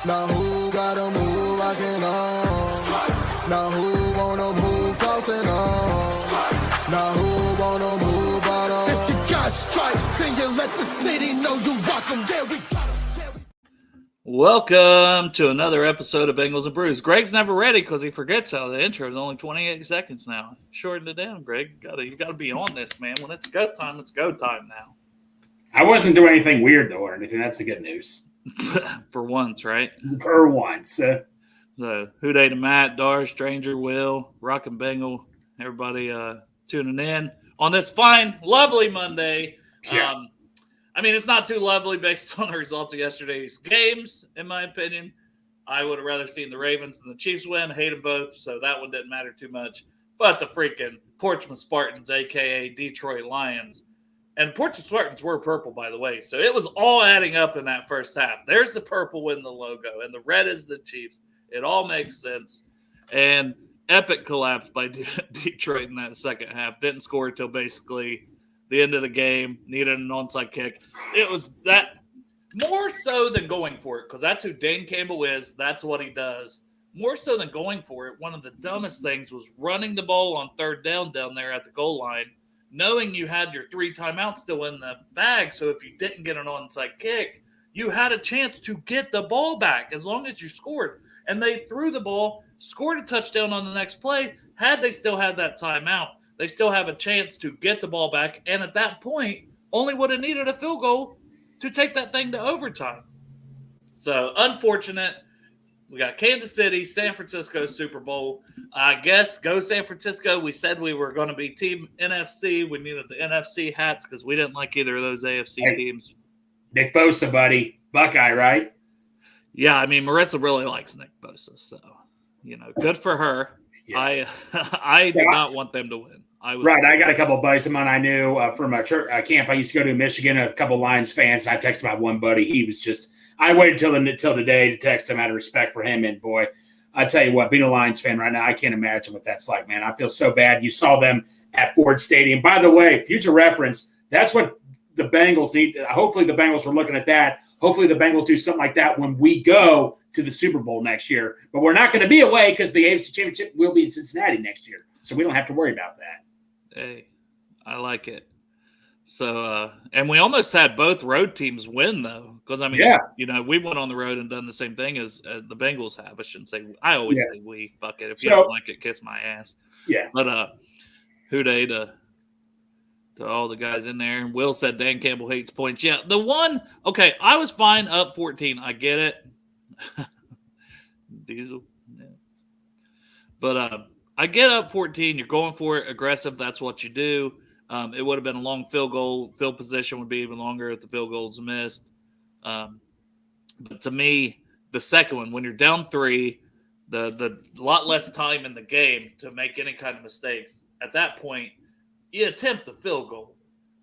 Now who gotta move rockin' on? Now who wanna move crossing on? Now who wanna move out on? If you got stripes, then you let the city know you rock 'em. Yeah, we got 'em. Welcome to another episode of Bengals and Brews. Greg's never ready because he forgets how the intro is only 28 seconds now. Shorten it down, Greg. You gotta be on this, man. When it's go time, it's go time now. I wasn't doing anything weird, though, or anything. That's the good news. For once, right? For once. So, who day to Matt, Dar, Stranger, Will, Rock and Bengal, everybody tuning in on this fine, lovely Monday. Yeah. I mean, it's not too lovely based on the results of yesterday's games, in my opinion. I would have rather seen the Ravens than the Chiefs win. Hate them both, so that one didn't matter too much. But the freaking Portsmouth Spartans, a.k.a. Detroit Lions. And Portsmouth Spartans were purple, by the way. So it was all adding up in that first half. There's the purple in the logo, and the red is the Chiefs. It all makes sense. And epic collapse by Detroit in that second half. Didn't score until basically the end of the game. Needed an onside kick. It was that more so than going for it, because that's who Dane Campbell is. That's what he does. More so than going for it, one of the dumbest things was running the ball on third down there at the goal line, knowing you had your 3 timeouts still in the bag. So if you didn't get an onside kick, you had a chance to get the ball back as long as you scored. And they threw the ball, scored a touchdown on the next play. Had they still had that timeout, they still have a chance to get the ball back. And at that point, only would have needed a field goal to take that thing to overtime. So, unfortunate. We got Kansas City, San Francisco Super Bowl. I guess go San Francisco. We said we were going to be Team NFC. We needed the NFC hats because we didn't like either of those AFC teams. Nick Bosa, buddy. Buckeye, right? Yeah, I mean, Marissa really likes Nick Bosa, so, good for her. Yeah. I did not want them to win. I got a couple of buddies of mine I knew from a camp I used to go to in Michigan, a couple of Lions fans. I texted my one buddy. He was just – I waited till today to text him out of respect for him. And, boy, I tell you what, being a Lions fan right now, I can't imagine what that's like, man. I feel so bad. You saw them at Ford Stadium. By the way, future reference, that's what the Bengals need. Hopefully the Bengals were looking at that. Hopefully the Bengals do something like that when we go to the Super Bowl next year. But we're not going to be away because the AFC Championship will be in Cincinnati next year. So we don't have to worry about that. Hey, I like it. So, and we almost had both road teams win, though. Because, I mean, we went on the road and done the same thing as the Bengals have. I shouldn't say – I always say we. Fuck it. If you don't like it, kiss my ass. Yeah. But hoo-day to all the guys in there. Will said Dan Campbell hates points. Yeah, the one – okay, I was fine up 14. I get it. Diesel. Yeah. But I get up 14. You're going for it, aggressive. That's what you do. It would have been a long field goal. Field position would be even longer if the field goal's missed. But to me, the second one, when you're down 3, the lot less time in the game to make any kind of mistakes. At that point, you attempt the field goal,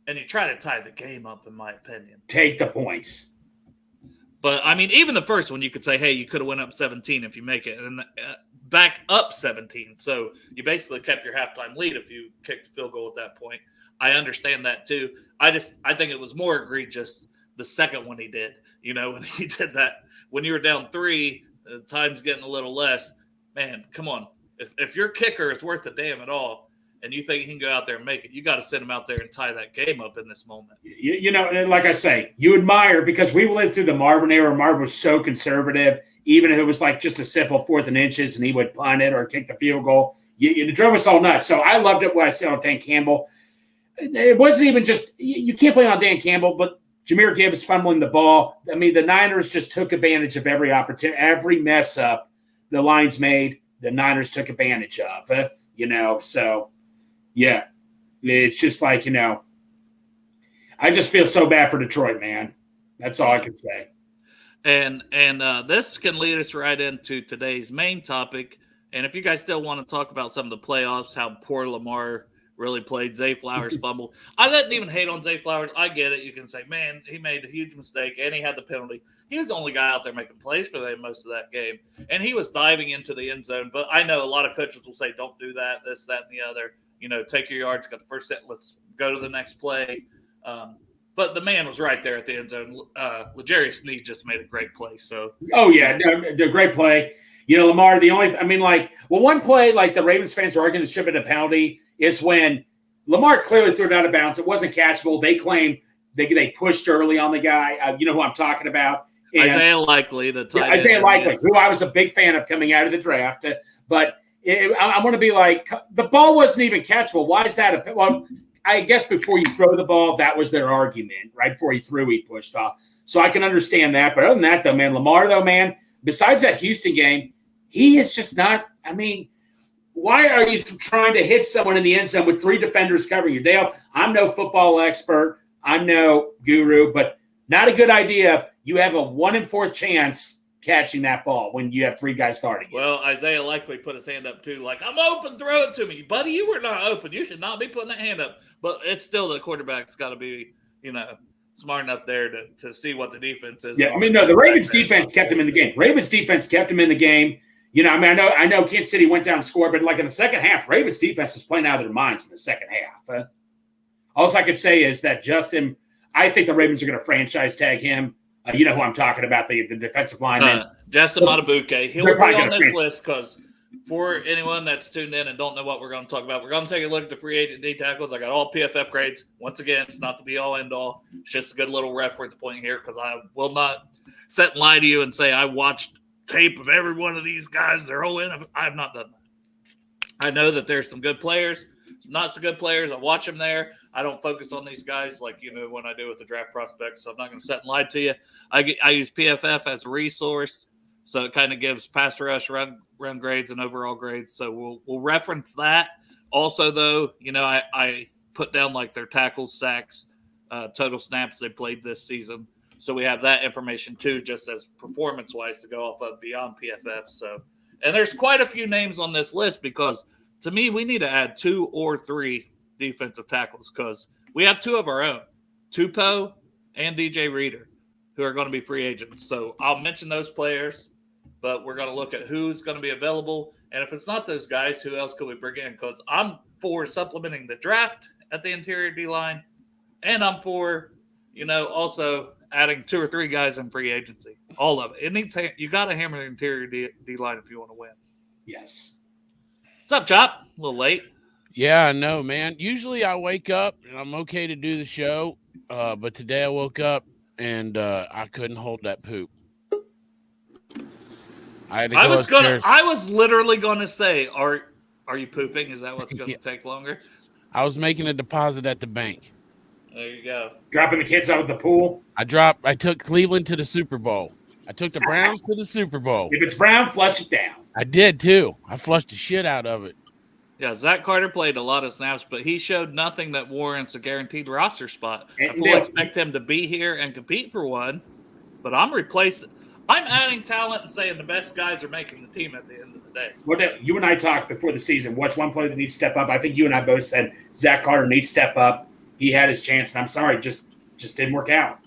and you try to tie the game up, in my opinion. Take the points. But, I mean, even the first one, you could say, hey, you could have went up 17 if you make it. And back up 17. So you basically kept your halftime lead if you kicked the field goal at that point. I understand that too. I think it was more egregious the second one he did. When he did that, when you were down 3, time's getting a little less. Man, come on. If your kicker is worth a damn at all, and you think he can go out there and make it, you got to send him out there and tie that game up in this moment. Like I say, you admire because we lived through the Marvin era. Marvin was so conservative. Even if it was like just a simple 4th and inches and he would punt it or kick the field goal, it drove us all nuts. So I loved it when I said on Dan Campbell. It wasn't even just – you can't blame on Dan Campbell, but Jahmyr Gibbs fumbling the ball. I mean, the Niners just took advantage of every opportunity. Every mess up the Lions made, the Niners took advantage of. So, yeah. It's just like, I just feel so bad for Detroit, man. That's all I can say. And this can lead us right into today's main topic. And if you guys still want to talk about some of the playoffs, how poor Lamar really played, Zay Flowers fumble. I didn't even hate on Zay Flowers. I get it. You can say, man, he made a huge mistake, and he had the penalty. He was the only guy out there making plays for them most of that game. And he was diving into the end zone. But I know a lot of coaches will say, don't do that, this, that, and the other. Take your yards, got the first step. Let's go to the next play. but the man was right there at the end zone. L'Jarius Sneed just made a great play. So, oh yeah, no, great play. Lamar. One play like the Ravens fans are arguing that should have been a penalty is when Lamar clearly threw it out of bounds. It wasn't catchable. They claim they pushed early on the guy. You know who I'm talking about? And Isaiah Likely, the tight end. Isaiah Likely, who I was a big fan of coming out of the draft, but I want to be like, the ball wasn't even catchable. Why is that? Well, I guess before you throw the ball, that was their argument. Right before he threw, he pushed off. So I can understand that. But other than that, though, man, Lamar, though, man, besides that Houston game, he is just not – I mean, why are you trying to hit someone in the end zone with 3 defenders covering you? Dale, I'm no football expert. I'm no guru, but not a good idea. You have a 1 in 4 chance catching that ball when you have 3 guys guarding you. Well, Isaiah Likely put his hand up too, like, I'm open, throw it to me. Buddy, you were not open. You should not be putting that hand up. But it's still the quarterback's got to be, smart enough there to see what the defense is. Yeah, I mean, no, the Ravens defense kept him in the game. I know Kansas City went down and scored, but like in the second half, Ravens defense was playing out of their minds in the second half. All I could say is that Justin, I think the Ravens are going to franchise tag him. You know who I'm talking about, the defensive lineman. Justin Matabuke. He'll be on this list because for anyone that's tuned in and don't know what we're going to talk about, we're going to take a look at the free agent D tackles. I got all PFF grades. Once again, it's not the be-all, end-all. It's just a good little reference point here because I will not sit and lie to you and say I watched tape of every one of these guys, their whole NFL. I have not done that. I know that there's some good players, some not so good players. I watch them there. I don't focus on these guys like, when I do with the draft prospects. So I'm not going to sit and lie to you. I use PFF as a resource. So it kind of gives pass rush, run grades, and overall grades. So we'll reference that. Also, though, I put down like their tackles, sacks, total snaps they played this season. So we have that information too, just as performance-wise to go off of beyond PFF. So, and there's quite a few names on this list because to me, we need to add 2 or 3 defensive tackles because we have 2 of our own, Tupou and DJ Reader, who are going to be free agents. So I'll mention those players, but we're going to look at who's going to be available. And if it's not those guys, who else could we bring in? Because I'm for supplementing the draft at the interior D-line, and I'm for, also adding 2 or 3 guys in free agency. All of it. You got to hammer the interior D-line if you want to win. Yes. What's up, Chop? A little late. Yeah, I know, man. Usually I wake up and I'm okay to do the show, but today I woke up and I couldn't hold that poop. I was literally gonna say, are you pooping? Is that what's gonna take longer? I was making a deposit at the bank. There you go. Dropping the kids out of the pool. I took Cleveland to the Super Bowl. I took the Browns to the Super Bowl. If it's brown, flush it down. I did too. I flushed the shit out of it. Yeah, Zach Carter played a lot of snaps, but he showed nothing that warrants a guaranteed roster spot. I fully expect him to be here and compete for one, but I'm adding talent and saying the best guys are making the team at the end of the day. You and I talked before the season. What's one player that needs to step up? I think you and I both said Zach Carter needs to step up. He had his chance, and I'm sorry, just didn't work out.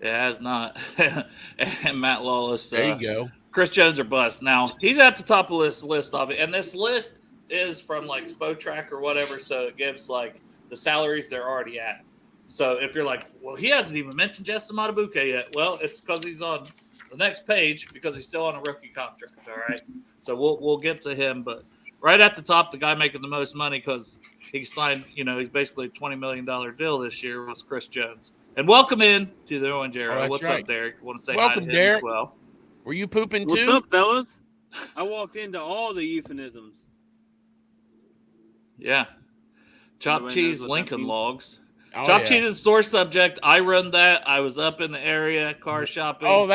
It has not. And Matt Lawless. There you go. Chris Jones or bust. Now, he's at the top of this list of it, and this list is from like SpoTrack or whatever, so it gives like the salaries they're already at. So if you're like, well, he hasn't even mentioned Justin Matabuke yet. Well, it's because he's on the next page because he's still on a rookie contract. All right. So we'll get to him, but right at the top, the guy making the most money because he signed, he's basically a $20 million deal this year was Chris Jones. And welcome in to the Owen Jarrow. Oh, What's right. up, Derek? Want to say Welcome, hi to him Derek. as well. Were you pooping too? What's up, fellas? I walked into all the euphemisms. Yeah. Chopped Nobody cheese knows what that Lincoln means. logs. Oh, Chopped yeah. cheese is sore subject. I run that. I was up in the area car shopping. Oh,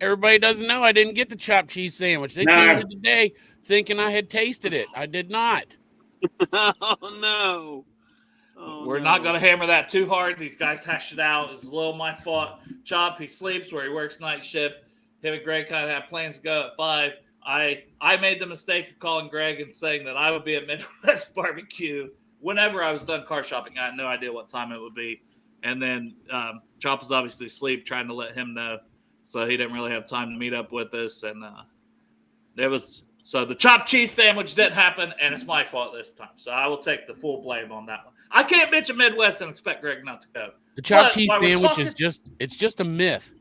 everybody doesn't know. I didn't get the chopped cheese sandwich. They tuned in today thinking I had tasted it. I did not. Oh, no. We're not going to hammer that too hard. These guys hash it out. It's a little my fault. Chop, he sleeps where he works night shift. Him and Greg kind of have plans to go at 5. I made the mistake of calling Greg and saying that I would be at Midwest Barbecue whenever I was done car shopping. I had no idea what time it would be. And then Chop was obviously asleep, trying to let him know. So he didn't really have time to meet up with us. And it was So the chopped cheese sandwich didn't happen, and it's my fault this time. So I will take the full blame on that one. I can't mention Midwest and expect Greg not to go. The chopped But cheese while we're sandwich talking- it's just a myth.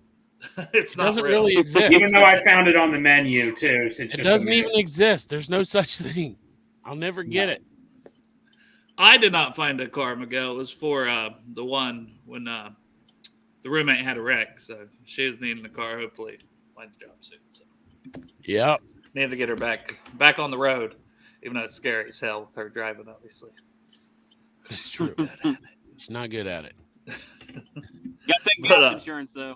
It's It not doesn't real. really exist. Even though I found it on the menu too. It doesn't even exist. There's no such thing. I'll never get it. I did not find a car, Miguel. It was for the one when the roommate had a wreck. So she was needing a car. Hopefully, finds a job soon. So Yep. need to get her back on the road, even though it's scary as hell with her driving, obviously. It's true. She's not good at it. Got that But, gap insurance though.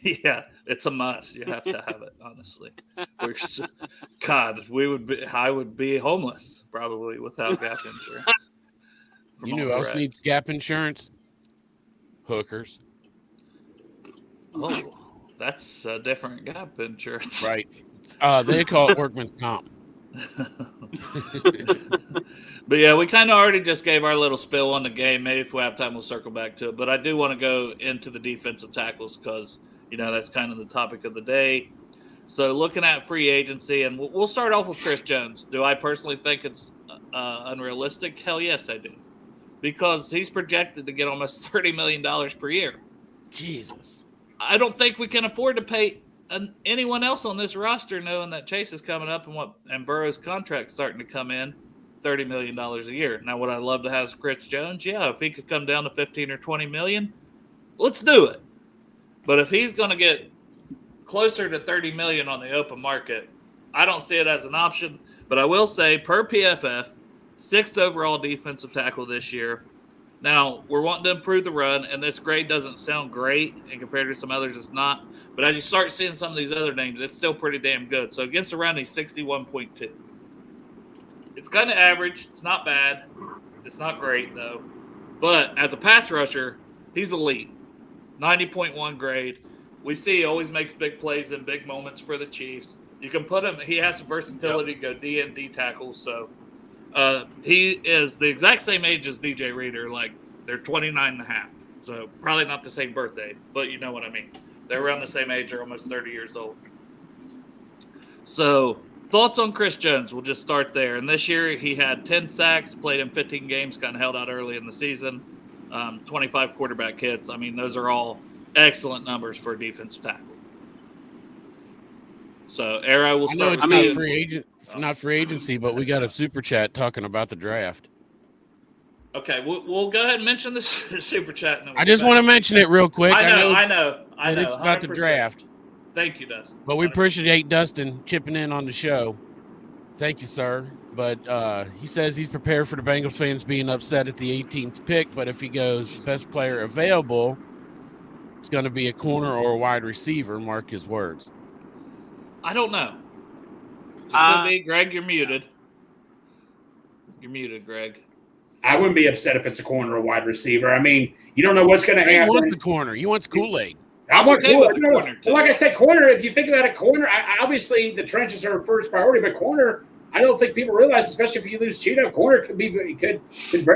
Yeah, it's a must. You have to have it, honestly. God, I would be homeless probably without gap insurance. You know who else needs gap insurance? Hookers. Oh, that's a different gap insurance. Right. They call it workman's comp. But yeah, we kind of already just gave our little spill on the game. Maybe if we have time, we'll circle back to it. But I do want to go into the defensive tackles because, that's kind of the topic of the day. So looking at free agency, and we'll start off with Chris Jones. Do I personally think it's unrealistic? Hell yes, I do. Because he's projected to get almost $30 million per year. Jesus. I don't think we can afford to pay anyone else on this roster, knowing that Chase is coming up and Burrow's contract's starting to come in, $30 million a year. Now, would I love to have Chris Jones? Yeah, if he could come down to 15 or 20 million, let's do it. But if he's going to get closer to 30 million on the open market, I don't see it as an option. But I will say, per PFF, 6th overall defensive tackle this year. Now, we're wanting to improve the run, and this grade doesn't sound great, and compared to some others, it's not. But as you start seeing some of these other names, it's still pretty damn good. So against the run, he's 61.2. It's kind of average. It's not bad. It's not great, though. But as a pass rusher, he's elite. 90.1 grade. We see he always makes big plays in big moments for the Chiefs. You can put him – he has some versatility to go D and D tackles, so – he is the exact same age as DJ Reader. Like, they're 29 and a half. So probably not the same birthday, but you know what I mean. They're around the same age. They're almost 30 years old. So thoughts on Chris Jones? We'll just start there. And this year he had 10 sacks, played in 15 games, kind of held out early in the season, 25 quarterback hits. I mean, those are all excellent numbers for a defensive tackle. So, Arrow will start. It's not free agent. Not free agency, but we got a super chat talking about the draft. Okay, we'll go ahead and mention this super chat. I just want to mention it real quick. I know. It's about 100%. the draft. Thank you, Dustin. But we appreciate Dustin chipping in on the show. Thank you, sir. But he says he's prepared for the Bengals fans being upset at the 18th pick. But if he goes best player available, it's going to be a corner or a wide receiver. Mark his words. I don't know. It could be. Greg, you're muted. You're muted, Greg. I wouldn't be upset if it's a corner or wide receiver. I mean, you don't know what's going to happen. He wants the corner. He wants Kool-Aid. I want okay with the corner. corner, too. Like I said, corner, if you think about it, corner, obviously the trenches are first priority, but corner, I don't think people realize, especially if you lose Cheeto, corner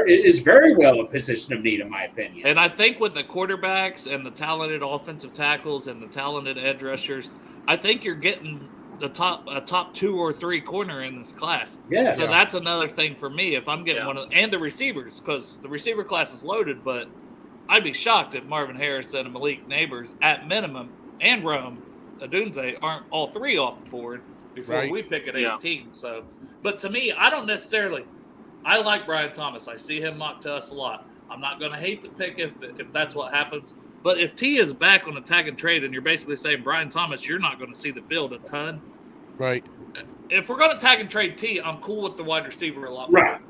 is very well a position of need, in my opinion. And I think with the quarterbacks and the talented offensive tackles and the talented edge rushers, I think you're getting a top 2 or 3 corner in this class. Yes. So that's another thing for me. If I'm getting one of and the receivers, because the receiver class is loaded, but I'd be shocked if Marvin Harrison and Malik Neighbors at minimum and Rome Odunze aren't all 3 off the board before we pick at 18. So, but to me, I don't necessarily. I like Brian Thomas. I see him mocked to us a lot. I'm not going to hate the pick if that's what happens. But if T is back on the tag and trade, and you're basically saying, Brian Thomas, you're not going to see the field a ton. Right. If we're going to tag and trade T, I'm cool with the wide receiver a lot more. Right.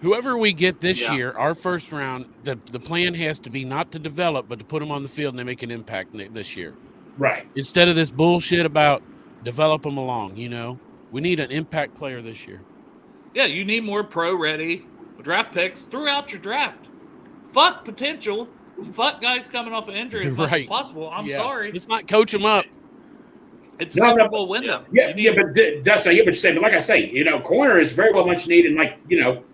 Whoever we get this year, our first round, the plan has to be not to develop, but to put them on the field and they make an impact this year. Right. Instead of this bullshit about develop them along, We need an impact player this year. Yeah, you need more pro-ready draft picks throughout your draft. Fuck potential. Fuck guys coming off of injury as much as possible. I'm sorry. Let's not coach them up. It's a Super Bowl window. But Dustin, I get what you're saying. But like I say, corner is very well much needed. And like,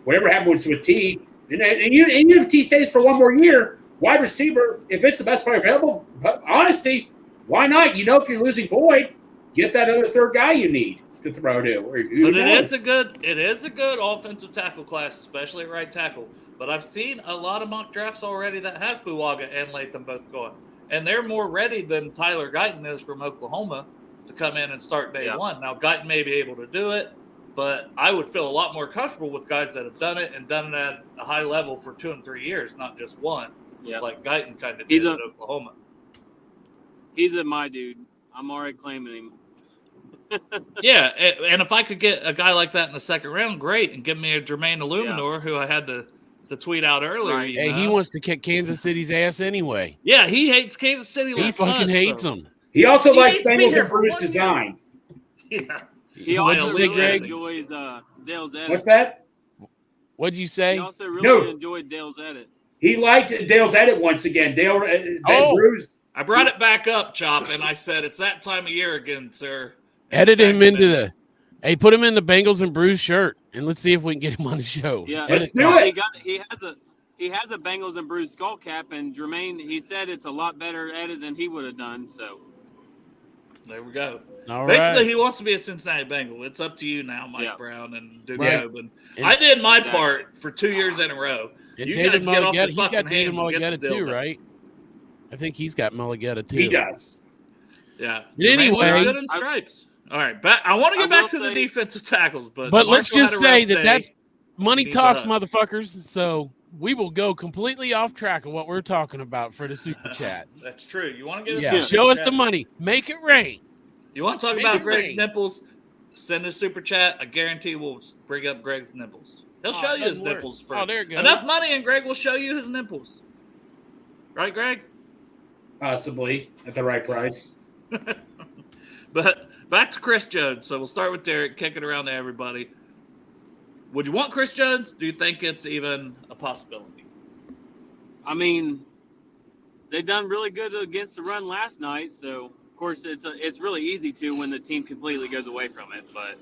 whatever happens with T, and even if T stays for one more year, wide receiver, if it's the best player available, honesty, why not? If you're losing Boyd, get that other third guy you need. to throw to. But it is a good offensive tackle class, especially at right tackle. But I've seen a lot of mock drafts already that have Fuaga and Latham both going. And they're more ready than Tyler Guyton is from Oklahoma to come in and start day one. Now, Guyton may be able to do it, but I would feel a lot more comfortable with guys that have done it and done it at a high level for 2 and 3 years, not just one, like Guyton kind of did at Oklahoma. He's my dude. I'm already claiming him. Yeah, and if I could get a guy like that in the second round, great, and give me a Jermaine Illuminor, who I had to tweet out earlier. Right. You know? He wants to kick Kansas City's ass anyway. Yeah, he hates Kansas City. He fucking hates them. He also likes hates me Bengals here and for Bruce 1 year. design. Yeah. He What'd you also say, really Greg? enjoys Dale's edit. What's that? What'd you say? He also really enjoyed Dale's edit. He liked Dale's edit once again. Bruce. I brought it back up, Chop, and I said, it's that time of year again, sir. Edit him into the – hey, put him in the Bengals and Bruce shirt, and let's see if we can get him on the show. Yeah, let's do it. He has a Bengals and Bruce skull cap, and Jermaine, he said it's a lot better edit than he would have done, so. There we go. All Basically, right. he wants to be a Cincinnati Bengal. It's up to you now, Mike Brown and Duke Right. Tobin. I did my part for 2 years in a row. And You David guys get off Mulligetta, the he's fucking got David hands and get Mulligetta the deal too, done. right? I think he's got Mulligetta too. He does. Yeah. But anyway, Jermaine looks good in stripes. All right, I want to get back to the defensive tackles, but let's Marshall just had a say rough that day. that's money He's talks, up. motherfuckers. So we will go completely off track of what we're talking about for the super chat. That's true. You want to get Yeah, show us the money, make it rain. You want to talk Make about it Greg's rain. nipples? Send a super chat. I guarantee we'll bring up Greg's nipples. He'll show you his doesn't work. nipples for Oh, there it goes. enough money, and Greg will show you his nipples. Right, Greg? Possibly at the right price. But back to Chris Jones. So we'll start with Derek, kick it around to everybody. Would you want Chris Jones? Do you think it's even a possibility? I mean, they done really good against the run last night, so of course it's really easy to when the team completely goes away from it. But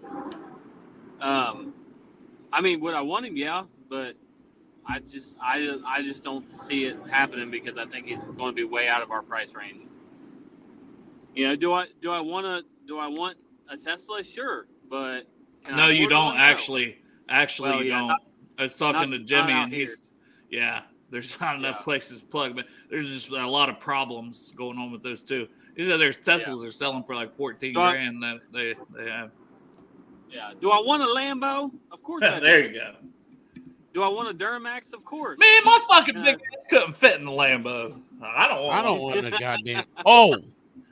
I mean, would I want him? Yeah, but I just don't see it happening because I think he's going to be way out of our price range. You know, do I want a Tesla? Sure, but can No, I you afford don't one? No. Actually, Well, you yeah, don't. I was talking to Jimmy, out and here. there's not enough Yeah. places to plug, but there's just a lot of problems going on with those two. He said there's Teslas are selling for like 14 So I- grand that they have. Yeah. Do I want a Lambo? Of course I do. There you go. Do I want a Duramax? Of course. Man, my fucking big ass couldn't fit in the Lambo. I don't want one. a goddamn. Oh,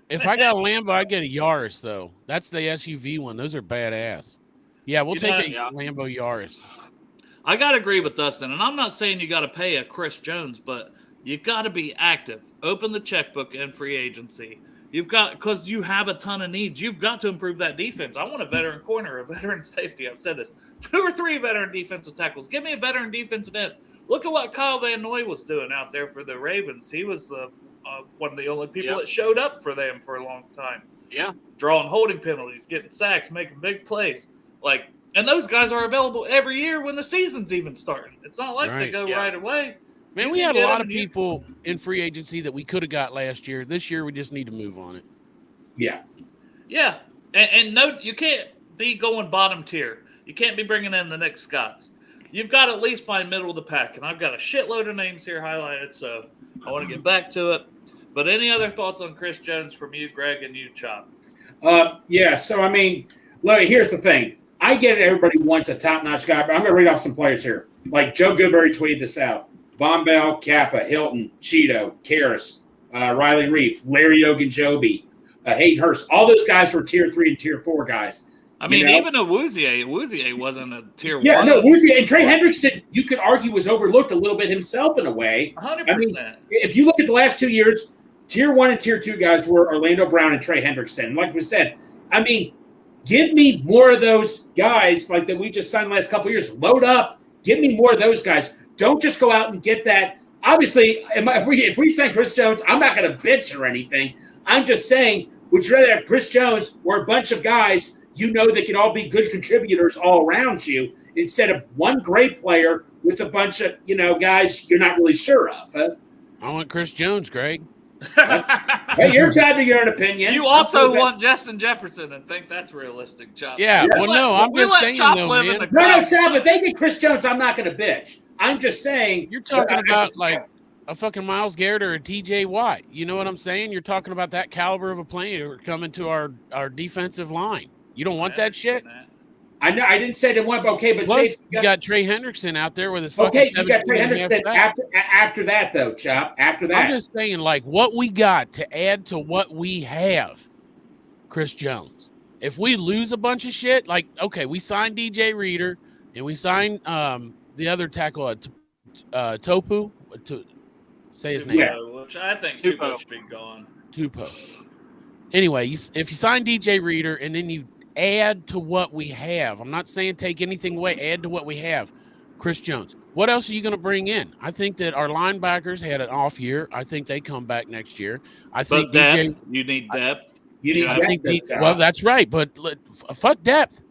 if I got a Lambo, I get a Yaris though. That's the SUV one. Those are badass. Yeah, we'll You take know- a Lambo Yaris. I got to agree with Dustin, and I'm not saying you got to pay a Chris Jones, but you got to be active. Open the checkbook in free agency. You've got, because you have a ton of needs. You've got to improve that defense. I want a veteran corner, a veteran safety. I've said this. 2 or 3 veteran defensive tackles. Give me a veteran defensive end. Look at what Kyle Van Noy was doing out there for the Ravens. He was one of the only people that showed up for them for a long time. Yeah. Drawing holding penalties, getting sacks, making big plays. And those guys are available every year when the season's even starting. It's not like they Right. go right away. Man, You we can had a get lot them of and you- people in free agency that we could have got last year. This year, we just need to move on it. Yeah. Yeah, and no, you can't be going bottom tier. You can't be bringing in the Nick Scotts. You've got to at least find middle of the pack, and I've got a shitload of names here highlighted, so I want to get back to it. But any other thoughts on Chris Jones from you, Greg, and you, Chop? Yeah. So I mean, look. Here's the thing. I get it. Everybody wants a top-notch guy, but I'm going to read off some players here. Like Joe Goodberry tweeted this out: Von Bell, Kappa, Hilton, Cheeto, Karras, Riley Reef, Larry Ogunjobi, Hayden Hurst. All those guys were tier 3 and tier 4 guys. I mean, You know? even Awuzie wasn't a tier 1. Yeah, no, Woozy and Trey Hendrickson, you could argue was overlooked a little bit himself in a way. 100%. I mean, if you look at the last 2 years, tier 1 and tier 2 guys were Orlando Brown and Trey Hendrickson. Like we said, I mean, give me more of those guys like that we just signed the last couple of years. Load up. Give me more of those guys. Don't just go out and get that. Obviously, if we sign Chris Jones, I'm not going to bitch or anything. I'm just saying, would you rather have Chris Jones or a bunch of guys you know that can all be good contributors all around you instead of one great player with a bunch of, guys you're not really sure of? Huh? I want Chris Jones, Greg. Hey, you're entitled to your own opinion. You also want Justin Jefferson and think that's realistic, Chop. Yeah, well, no, I'm we just let saying, Chop though, live in man. the No, clouds. Chad, if they get Chris Jones, I'm not going to bitch. I'm just saying. You're talking about like a fucking Myles Garrett or a TJ Watt. You know what I'm saying? You're talking about that caliber of a player coming to our defensive line. You don't want that shit? I know I didn't say they want, okay, but Plus, say you got Trey Hendrickson out there with his fucking okay, you got 17 Trey and a half Hendrickson sacks. after that, though, Chop. After that. I'm just saying, like, what we got to add to what we have, Chris Jones. If we lose a bunch of shit, like, okay, we signed DJ Reader and we signed the other tackle, Topu, to say his name. Yeah. Which I think Tupo should be gone. Tupo. Anyway, if you sign DJ Reader and then you add to what we have, I'm not saying take anything away, add to what we have, Chris Jones. What else are you going to bring in? I think that our linebackers had an off year. I think they come back next year. I think depth, you need depth. You need depth. Well, that's right, but fuck depth.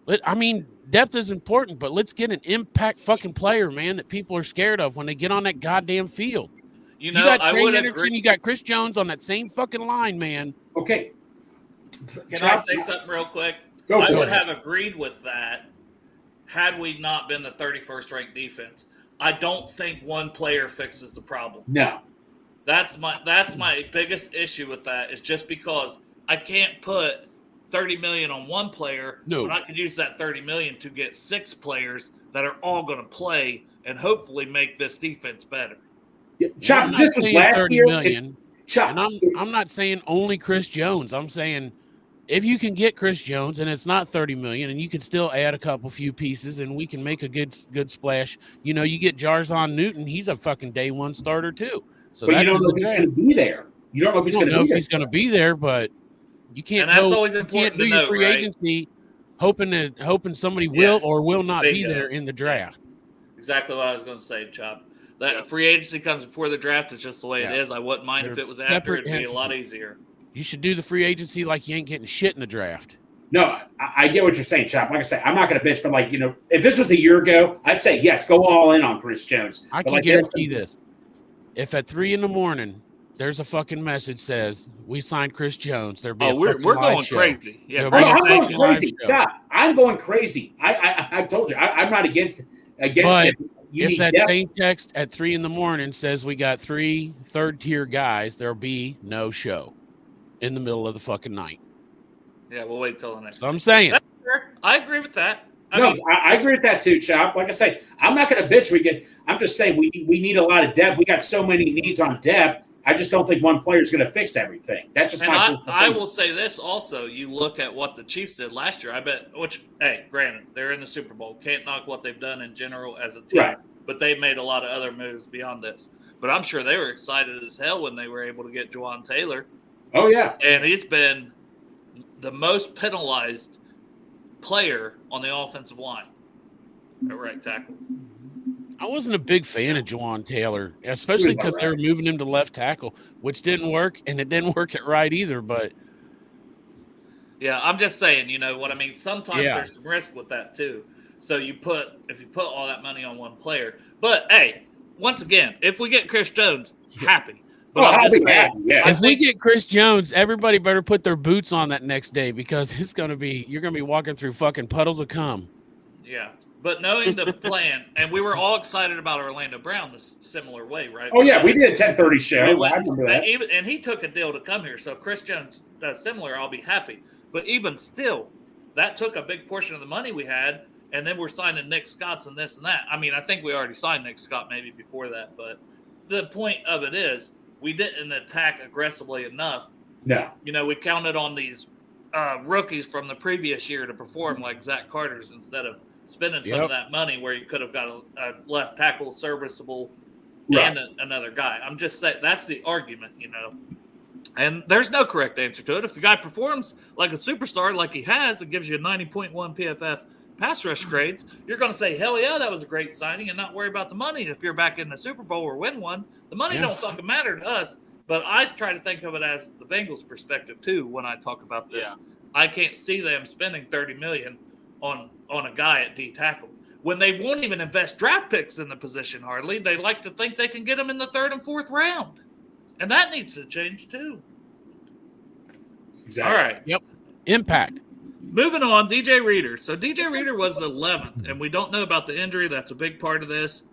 Depth is important, but let's get an impact fucking player, man, that people are scared of when they get on that goddamn field. You got Trey Hendrickson, you got Chris Jones on that same fucking line, man. Okay. Can I say something real quick? I would have agreed with that had we not been the 31st ranked defense. I don't think one player fixes the problem. No. That's my biggest issue with that, is just because I can't put $30 million on one player when I could use that $30 million to get 6 players that are all going to play and hopefully make this defense better. Yeah. Chop, this was last $30 year. million, and I'm not saying only Chris Jones. I'm saying if you can get Chris Jones and it's not $30 million, and you can still add a few pieces, and we can make a good splash. You know, you get Jarzon Newton. He's a fucking day one starter too. So but you don't know if he's going to be there. You don't know if he's going to be there. He's going to be there, but you can't. And that's always important. You can't do your free agency hoping somebody will or will not be there in the draft. Exactly what I was going to say, Chop. That free agency comes before the draft. It's just the way it is. I wouldn't mind if it was after. It'd be a lot easier. You should do the free agency like you ain't getting shit in the draft. No, I get what you're saying, Chop. Like I say, I'm not going to bitch, but like, you know, if this was a year ago, I'd say yes, go all in on Chris Jones. I can guarantee this. If at 3 a.m. there's a fucking message says we signed Chris Jones, there'll be we're going crazy. Yeah, I'm going crazy. Yeah, I'm going crazy. I've told you, I'm not against it. If that same text at 3 a.m. says we got 3 third-tier guys, there'll be no show in the middle of the fucking night. Yeah, we'll wait till the next. So I'm saying. That's fair. I agree with that. I agree with that too, Chop. Like I say, I'm not going to bitch. I'm just saying we need a lot of depth. We got so many needs on depth. I just don't think one player is going to fix everything. That's just I will say this also. You look at what the Chiefs did last year. I bet. Granted, they're in the Super Bowl. Can't knock what they've done in general as a team. Right. But they made a lot of other moves beyond this. But I'm sure they were excited as hell when they were able to get Juwan Taylor. Oh yeah, and he's been the most penalized player on the offensive line at right tackle. I wasn't a big fan of Juwan Taylor, especially because they were moving him to left tackle, which didn't work, and it didn't work at right either. But yeah, I'm just saying, you know what I mean? Sometimes there's some risk with that too. So if you put all that money on one player, but hey, once again, if we get Chris Jones, happy. But I'm just saying, if we get Chris Jones, everybody better put their boots on that next day, because you're gonna be walking through fucking puddles of cum. Yeah, but knowing the plan, and we were all excited about Orlando Brown this similar way, right? Oh yeah, we did a 10:30 show. I remember that. And he took a deal to come here. So if Chris Jones does similar, I'll be happy. But even still, that took a big portion of the money we had, and then we're signing Nick Scotts and this and that. I mean, I think we already signed Nick Scott maybe before that, but the point of it is, we didn't attack aggressively enough. No. You know, we counted on these rookies from the previous year to perform like Zach Carter's instead of spending some of that money where you could have got a left tackle serviceable and another guy. I'm just saying that's the argument, you know. And there's no correct answer to it. If the guy performs like a superstar like he has, it gives you a 90.1 PFF pass rush grades, you're going to say, hell yeah, that was a great signing, and not worry about the money. If you're back in the Super Bowl or win one, the money don't fucking matter to us. But I try to think of it as the Bengals' perspective too when I talk about this. Yeah. I can't see them spending $30 million on a guy at D tackle when they won't even invest draft picks in the position hardly. They like to think they can get him in the 3rd and 4th round. And that needs to change too. Exactly. All right. Yep. Impact. Moving on, DJ Reader. So DJ Reader was 11th, and we don't know about the injury. That's a big part of this.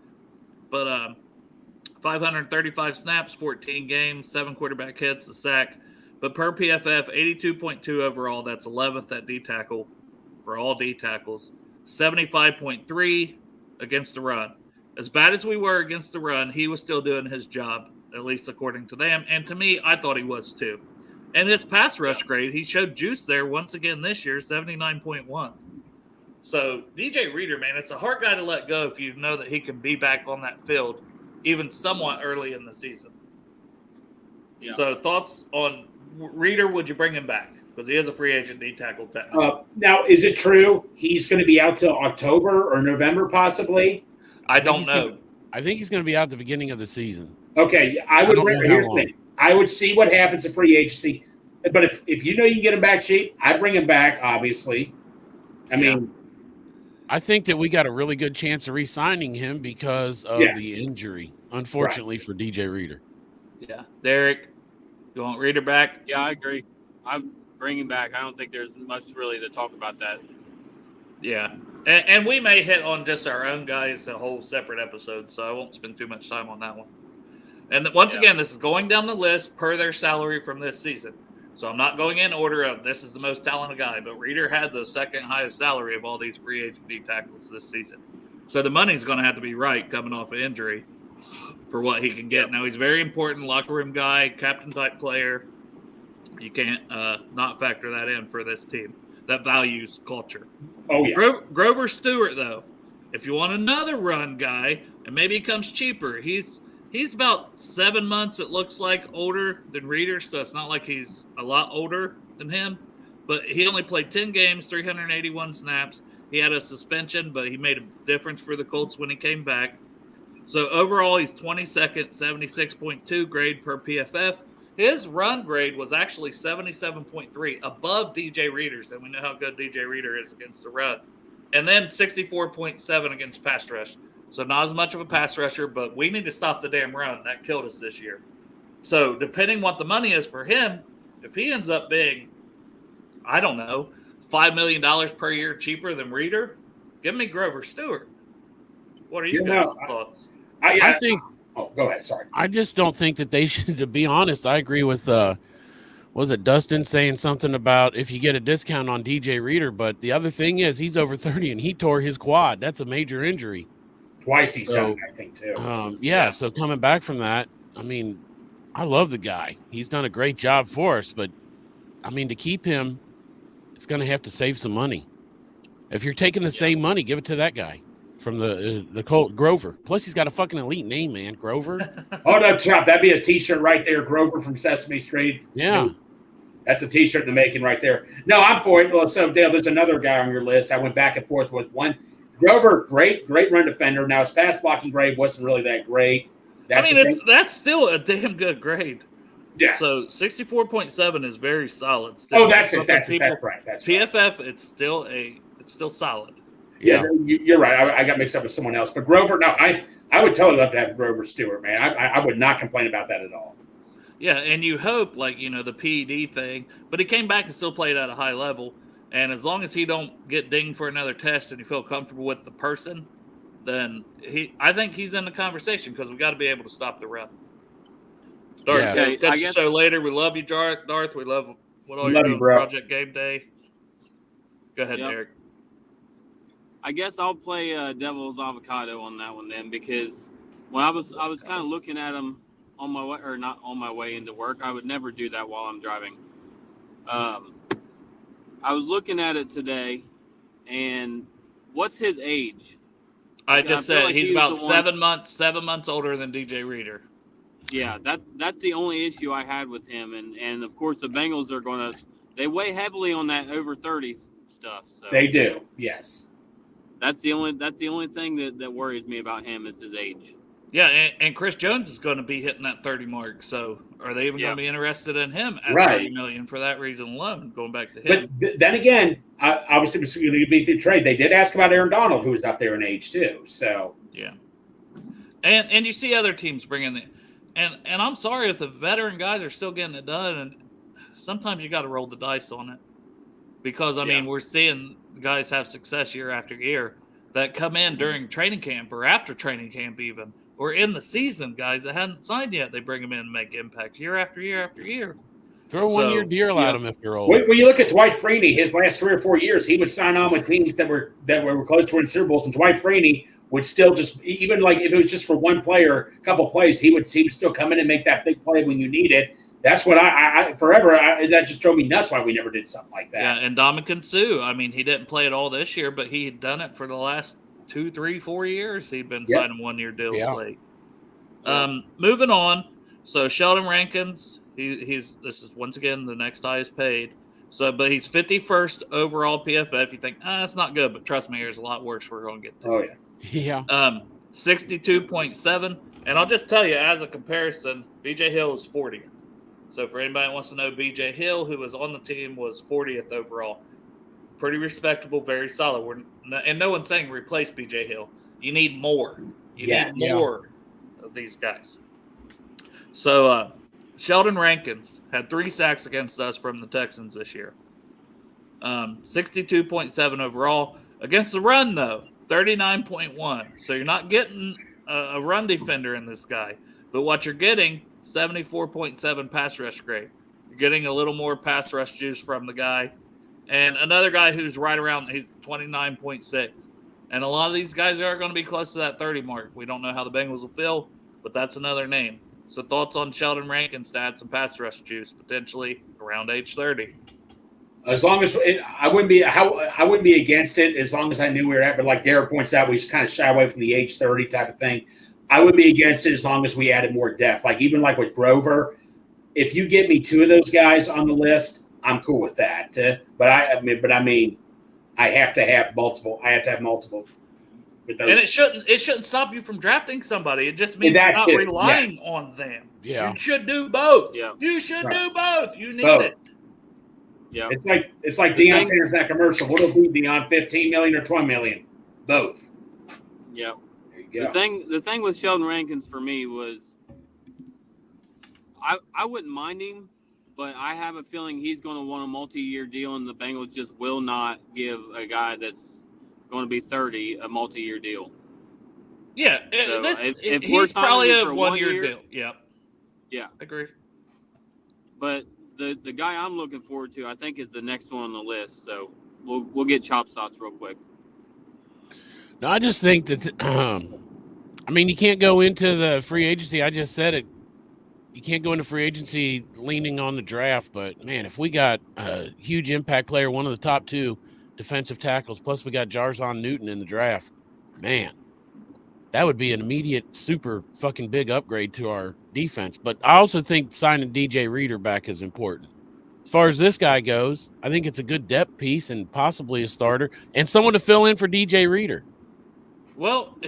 But 535 snaps, 14 games, 7 quarterback hits, a sack. But per PFF, 82.2 overall. That's 11th at D tackle for all D tackles. 75.3 against the run. As bad as we were against the run, he was still doing his job, at least according to them. And to me, I thought he was too. And his pass rush grade, he showed juice there once again this year, 79.1. So DJ Reader, man, it's a hard guy to let go if you know that he can be back on that field even somewhat early in the season. Yeah. So thoughts on Reader, would you bring him back? Because he is a free agent D tackle technically. Now, is it true he's going to be out till October or November possibly? I don't know. I think he's going to be out at the beginning of the season. Okay, here's the thing. I would see what happens in free agency. But if you know you can get him back cheap, I'd bring him back, obviously. I mean, I think that we got a really good chance of re-signing him because of the injury, unfortunately, for DJ Reader. Yeah. Derek, you want Reader back? Yeah, I agree. I'm bringing back. I don't think there's much really to talk about that. Yeah. And we may hit on just our own guys a whole separate episode, so I won't spend too much time on that one. And once again, this is going down the list per their salary from this season. So I'm not going in order of this is the most talented guy, but Reader had the second highest salary of all these free agent D tackles this season. So the money's going to have to be right coming off of injury for what he can get. Now, he's very important, locker room guy, captain-type player. You can't not factor that in for this team that values culture. Oh, yeah. Grover Stewart, though, if you want another run guy, and maybe he comes cheaper, he's about 7 months, it looks like, older than Reader, so it's not like he's a lot older than him. But he only played 10 games, 381 snaps. He had a suspension, but he made a difference for the Colts when he came back. So overall, he's 22nd, 76.2 grade per PFF. His run grade was actually 77.3, above DJ Reader's, and we know how good DJ Reader is against the run. And then 64.7 against pass rush. So not as much of a pass rusher, but we need to stop the damn run. That killed us this year. So depending what the money is for him, if he ends up being, I don't know, $5 million per year cheaper than Reader, give me Grover Stewart. What are you guys' thoughts? I think. Oh, go ahead. Sorry. I just don't think that they should. To be honest, I agree with. Was it Dustin saying something about if you get a discount on DJ Reader? But the other thing is he's over 30 and he tore his quad. That's a major injury. Twice he's done, I think, too. So coming back from that, I mean, I love the guy. He's done a great job for us, but I mean, to keep him, it's going to have to save some money. If you're taking the same money, give it to that guy from the Colt, Grover. Plus, he's got a fucking elite name, man, Grover. Oh, no, Chop, that'd be a T-shirt right there, Grover from Sesame Street. Yeah. That's a T-shirt in the making right there. No, I'm for it. So, Dale, there's another guy on your list. I went back and forth with one. Grover, great run defender. Now, his pass blocking grade wasn't really that great. That's still a damn good grade. Yeah. So 64.7 is very solid. Still. Oh, that's it. That's right. That's PFF. Right. It's still solid. Yeah, you're right. I got mixed up with someone else. But Grover, no, I would totally love to have Grover Stewart, man. I would not complain about that at all. Yeah, and you hope, the PED thing, but he came back and still played at a high level. And as long as he don't get dinged for another test and you feel comfortable with the person, then I think he's in the conversation because we got to be able to stop the run. Darth, catch you so later. We love you, Darth. We love what all you're doing, Project Game Day. Go ahead, Derek. I guess I'll play devil's avocado on that one then, because when I was kind of looking at him on my way, or not on my way into work. I would never do that while I'm driving. I was looking at it today, and what's his age? I just said he's about 7 months older than DJ Reader. Yeah, that's the only issue I had with him, and of course the Bengals are they weigh heavily on that over 30 stuff. So they do, yes. That's the only thing that worries me about him is his age. Yeah, and Chris Jones is going to be hitting that 30 mark. So are they even going to be interested in him at $30 million for that reason alone? Going back to him, but then again, obviously it was going to be through trade. They did ask about Aaron Donald, who was up there in age too. So yeah, and you see other teams bringing And I'm sorry if the veteran guys are still getting it done, and sometimes you got to roll the dice on it, because I mean we're seeing guys have success year after year that come in during training camp or after training camp even, or in the season. Guys that hadn't signed yet, they bring them in and make impacts year after year after year. Throw a 1-year deal at them if you're old. When you look at Dwight Freeney, his last 3 or 4 years, he would sign on with teams that were close to winning Super Bowls, and Dwight Freeney would still just, even like if it was just for one player, a couple plays, he would still come in and make that big play when you need it. That's what I that just drove me nuts why we never did something like that. Yeah, and Ndamukong Suh, I mean, he didn't play it all this year, but he had done it for the last 2, 3, 4 years. He'd been signing 1-year deals late. Moving on. So Sheldon Rankins, this is once again the next highest paid. So, but he's 51st overall PFF. You think, that's not good, but trust me, there's a lot worse we're going to get to. Oh, yeah. Yeah. 62.7. And I'll just tell you, as a comparison, BJ Hill is 40th. So for anybody that wants to know, BJ Hill, who was on the team, was 40th overall. Pretty respectable, very solid. And no one's saying replace BJ Hill. You need more. You need more of these guys. So Sheldon Rankins had 3 sacks against us from the Texans this year. 62.7 overall. Against the run, though, 39.1. So you're not getting a run defender in this guy. But what you're getting, 74.7 pass rush grade. You're getting a little more pass rush juice from the guy. And another guy who's right around, he's 29.6. And a lot of these guys are going to be close to that 30 mark. We don't know how the Bengals will feel, but that's another name. So thoughts on Sheldon Rankin stats and pass rush juice, potentially around age 30? As long as I wouldn't be against it as long as I knew we were at, but like Derek points out, we just kind of shy away from the age 30 type of thing. I would be against it as long as we added more depth. Like even like with Grover, if you get me 2 of those guys on the list, I'm cool with that. But I mean, I have to have multiple. I have to have multiple. And it shouldn't stop you from drafting somebody. It just means you're not relying on them. Yeah. You should do both. Yeah. You should do both. You need it. Yeah. It's like Deion Sanders in that commercial. What'll it be, Deion? 15 million or 20 million? Both. Yeah. There you go. The thing with Sheldon Rankins for me was I wouldn't mind him, but I have a feeling he's going to want a multi-year deal, and the Bengals just will not give a guy that's going to be 30 a multi-year deal. Yeah, So if he's probably a 1-year deal. Yeah. Yeah, agree. But the guy I'm looking forward to, I think, is the next one on the list. So we'll get Chop's thoughts real quick. No, I just think that I mean, you can't go into the free agency. I just said it. You can't go into free agency leaning on the draft, but man, if we got a huge impact player, one of the top 2 defensive tackles, plus we got Jarzon Newton in the draft, man, that would be an immediate super fucking big upgrade to our defense. But I also think signing DJ Reader back is important. As far as this guy goes, I think it's a good depth piece and possibly a starter and someone to fill in for DJ Reader. Well,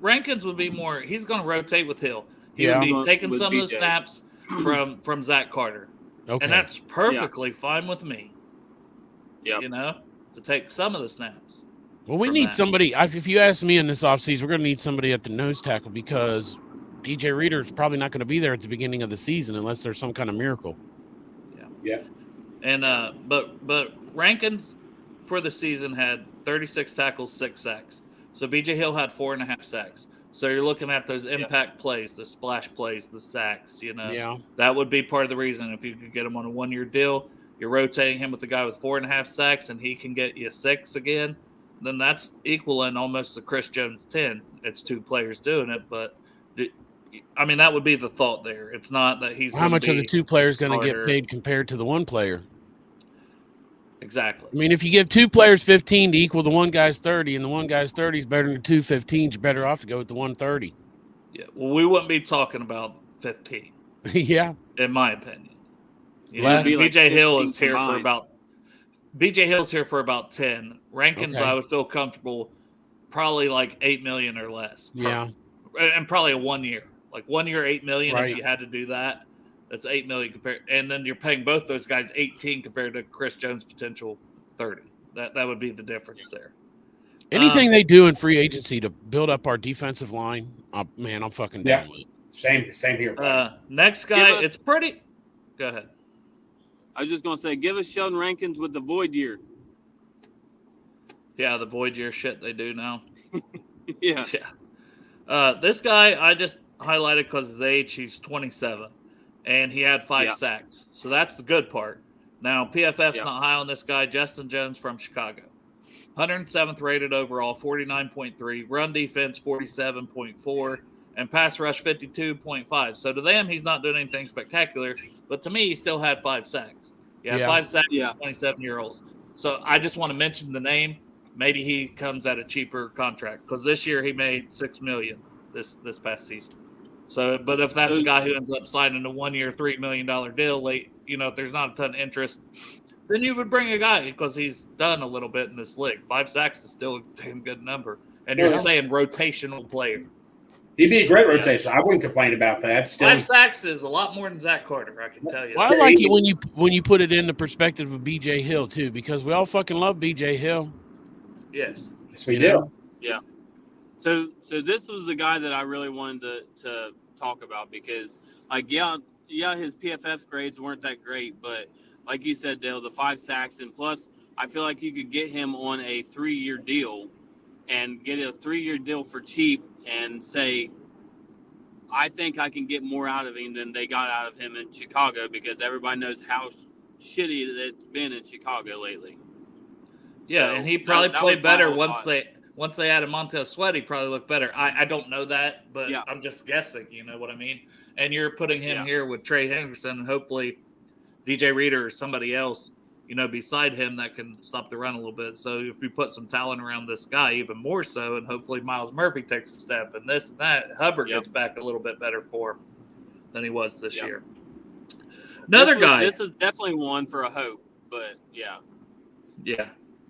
Rankins would be more, he's going to rotate with Hill. He would be taking some of the snaps from Zach Carter. Okay. And that's perfectly fine with me. Yeah. You know, to take some of the snaps. Well, we need somebody. If you ask me in this offseason, we're going to need somebody at the nose tackle because DJ Reader is probably not going to be there at the beginning of the season unless there's some kind of miracle. Yeah. And but Rankins for the season had 36 tackles, 6 sacks. So BJ Hill had 4.5 sacks. So you're looking at those impact plays, the splash plays, the sacks, you know. Yeah. That would be part of the reason. If you could get him on a 1-year deal, you're rotating him with the guy with 4.5 sacks, and he can get you 6 again, then that's equaling almost the Chris Jones 10. It's 2 players doing it, but I mean, that would be the thought there. It's not that he's how much are the 2 players going to get paid compared to the 1 player? Exactly. I mean, if you give 2 players 15 to equal the 1 guy's 30, and the 1 guy's 30 is better than the 2 15s, you're better off to go with the 130. Yeah. Well, we wouldn't be talking about 15. Yeah. In my opinion. BJ Hill is here for about BJ Hill's here for about 10. Rankins, I would feel comfortable probably like 8 million or less. Yeah. And probably a 1 year. Like 1 year, 8 million right. If you had to do that. That's 8 million compared, and then you're paying both those guys 18 compared to Chris Jones' potential 30. That would be the difference there. Anything they do in free agency to build up our defensive line, man, I'm fucking down with it. Same here. Next guy, Give us- it's pretty. Go ahead. I was just gonna say, give us Sheldon Rankins with the void year. Yeah, the void year shit they do now. Yeah. Yeah. This guy I just highlighted because his age. He's 27, and he had 5 sacks. So that's the good part. Now PFF's not high on this guy. Justin Jones from Chicago, 107th rated overall, 49.3. Run defense 47.4, and pass rush 52.5. So to them, he's not doing anything spectacular. But to me, he still had 5 sacks. Yeah, 5 sacks. 27-year-olds. So I just want to mention the name. Maybe he comes at a cheaper contract because this year he made $6 million this past season. So, but if that's a guy who ends up signing a 1-year, $3 million deal late, if there's not a ton of interest, then you would bring a guy because he's done a little bit in this league. 5 sacks is still a damn good number, and you're saying rotational player. He'd be a great rotation. I wouldn't complain about that. Still, 5 sacks is a lot more than Zach Carter, I can tell you. Well, I like it when you put it in the perspective of B.J. Hill too, because we all fucking love B.J. Hill. Yes, we do. Yeah. So this was the guy that I really wanted to talk about because, like, his PFF grades weren't that great, but like you said, Dale, the 5 sacks, and plus, I feel like you could get him on a 3-year deal and get a 3-year deal for cheap and say, I think I can get more out of him than they got out of him in Chicago because everybody knows how shitty it's been in Chicago lately. Yeah, So and he probably that played was my better whole once they added Montez Sweat. He probably looked better. I don't know that, but I'm just guessing. You know what I mean? And you're putting him here with Trey Henderson, and hopefully DJ Reader or somebody else, beside him that can stop the run a little bit. So if you put some talent around this guy, even more so, and hopefully Miles Murphy takes a step, and this and that, Hubbard gets back a little bit better for him than he was this year. Another guy. This is definitely one for a hope, but yeah.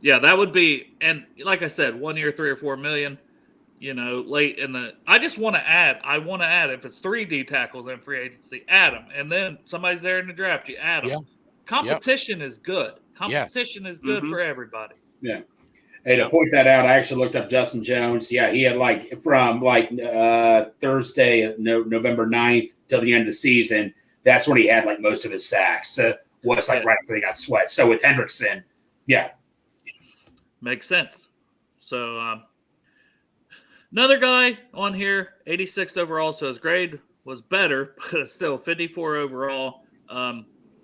Yeah, that would be, and like I said, 1 year, $3 or $4 million, late in the. I want to add, if it's 3 D tackles in free agency, add them. And then somebody's there in the draft, you add them. Yeah. Competition is good. Competition is good for everybody. Yeah. Hey, to point that out, I actually looked up Justin Jones. Yeah, he had from Thursday, November 9th till the end of the season. That's when he had most of his sacks. Was right after they got Sweat. So with Hendrickson, makes sense. So another guy on here, 86th overall. So his grade was better, but it's still 54 overall.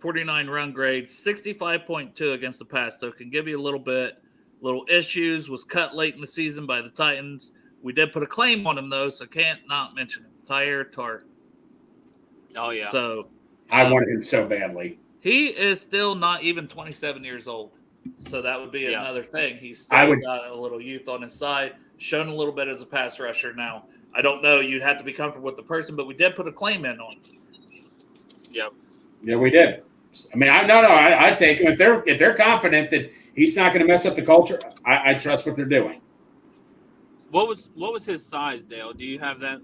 49 run grade, 65.2 against the pass. So it can give you a little issues. Was cut late in the season by the Titans. We did put a claim on him though, so can't not mention him. Tyre Tart. Oh yeah. So I wanted him so badly. He is still not even 27 years old. So that would be another thing. He's still got a little youth on his side, shown a little bit as a pass rusher now. I don't know. You'd have to be comfortable with the person, but we did put a claim in on him. Yep. Yeah, we did. I mean, I take him if they're confident that he's not going to mess up the culture. I trust what they're doing. What was his size, Dale? Do you have that?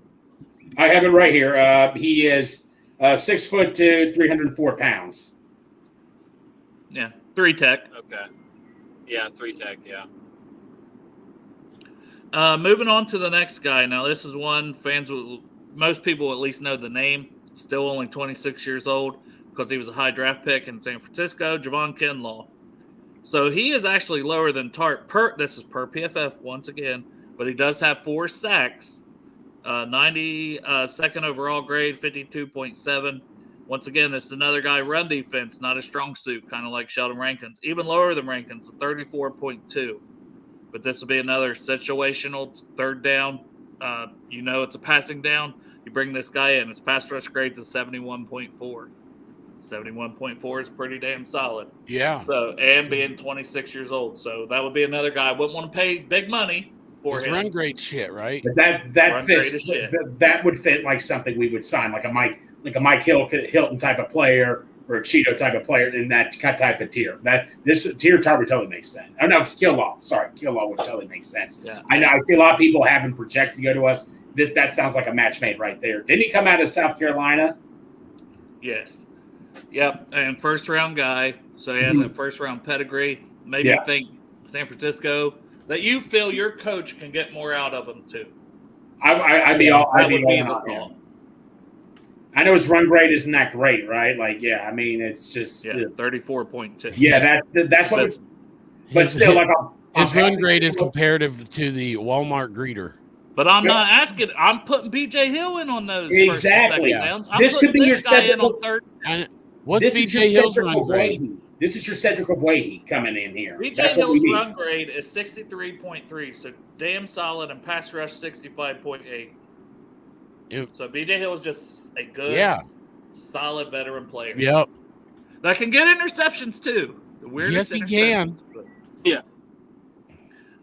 I have it right here. He is 6'2", 304 pounds. Yeah, 3 tech. Okay. Yeah, 3 tech. Yeah. Moving on to the next guy. Now, this is one most people at least know the name. Still only 26 years old. Because he was a high draft pick in San Francisco, Javon Kinlaw. So he is actually lower than Tart. This is per PFF once again, but he does have 4 sacks, 92nd overall grade, 52.7. Once again, this is another guy, run defense, not a strong suit, kind of like Sheldon Rankins. Even lower than Rankins, 34.2. But this will be another situational third down. It's a passing down. You bring this guy in. His pass rush grade is 71.4. 71.4 is pretty damn solid. Yeah. So, and being 26 years old. So that would be another guy. I wouldn't want to pay big money for him. Run grade shit, right? But that fits. That would fit like something we would sign, like a Mike Hilton type of player or a Cheeto type of player in that type of tier. This tier would totally makes sense. Oh no, Kinlaw. Sorry, Kinlaw would totally make sense. Yeah. I know. I see a lot of people have him projected to go to us. That sounds like a match made right there. Didn't he come out of South Carolina? Yes. Yep, and first-round guy, so he has a first-round pedigree. Maybe you think San Francisco that you feel your coach can get more out of him too. I'd be all on him. I know his run grade isn't that great, right? Like, yeah, I mean, it's just 34.2. Yeah, that's what it's. But still, like his run grade is comparative to the Walmart greeter. But I'm not asking. I'm putting BJ Hill in on those exactly. first and second downs. I'm this could be your guy in on third. What's BJ Hill's run grade? This is your Cedric Oblehi coming in here. BJ Hill's run grade is 63.3, so damn solid, and pass rush 65.8. So BJ Hill is just a good, solid veteran player. Yep. That can get interceptions too. The weirdest yes, he can. Yeah.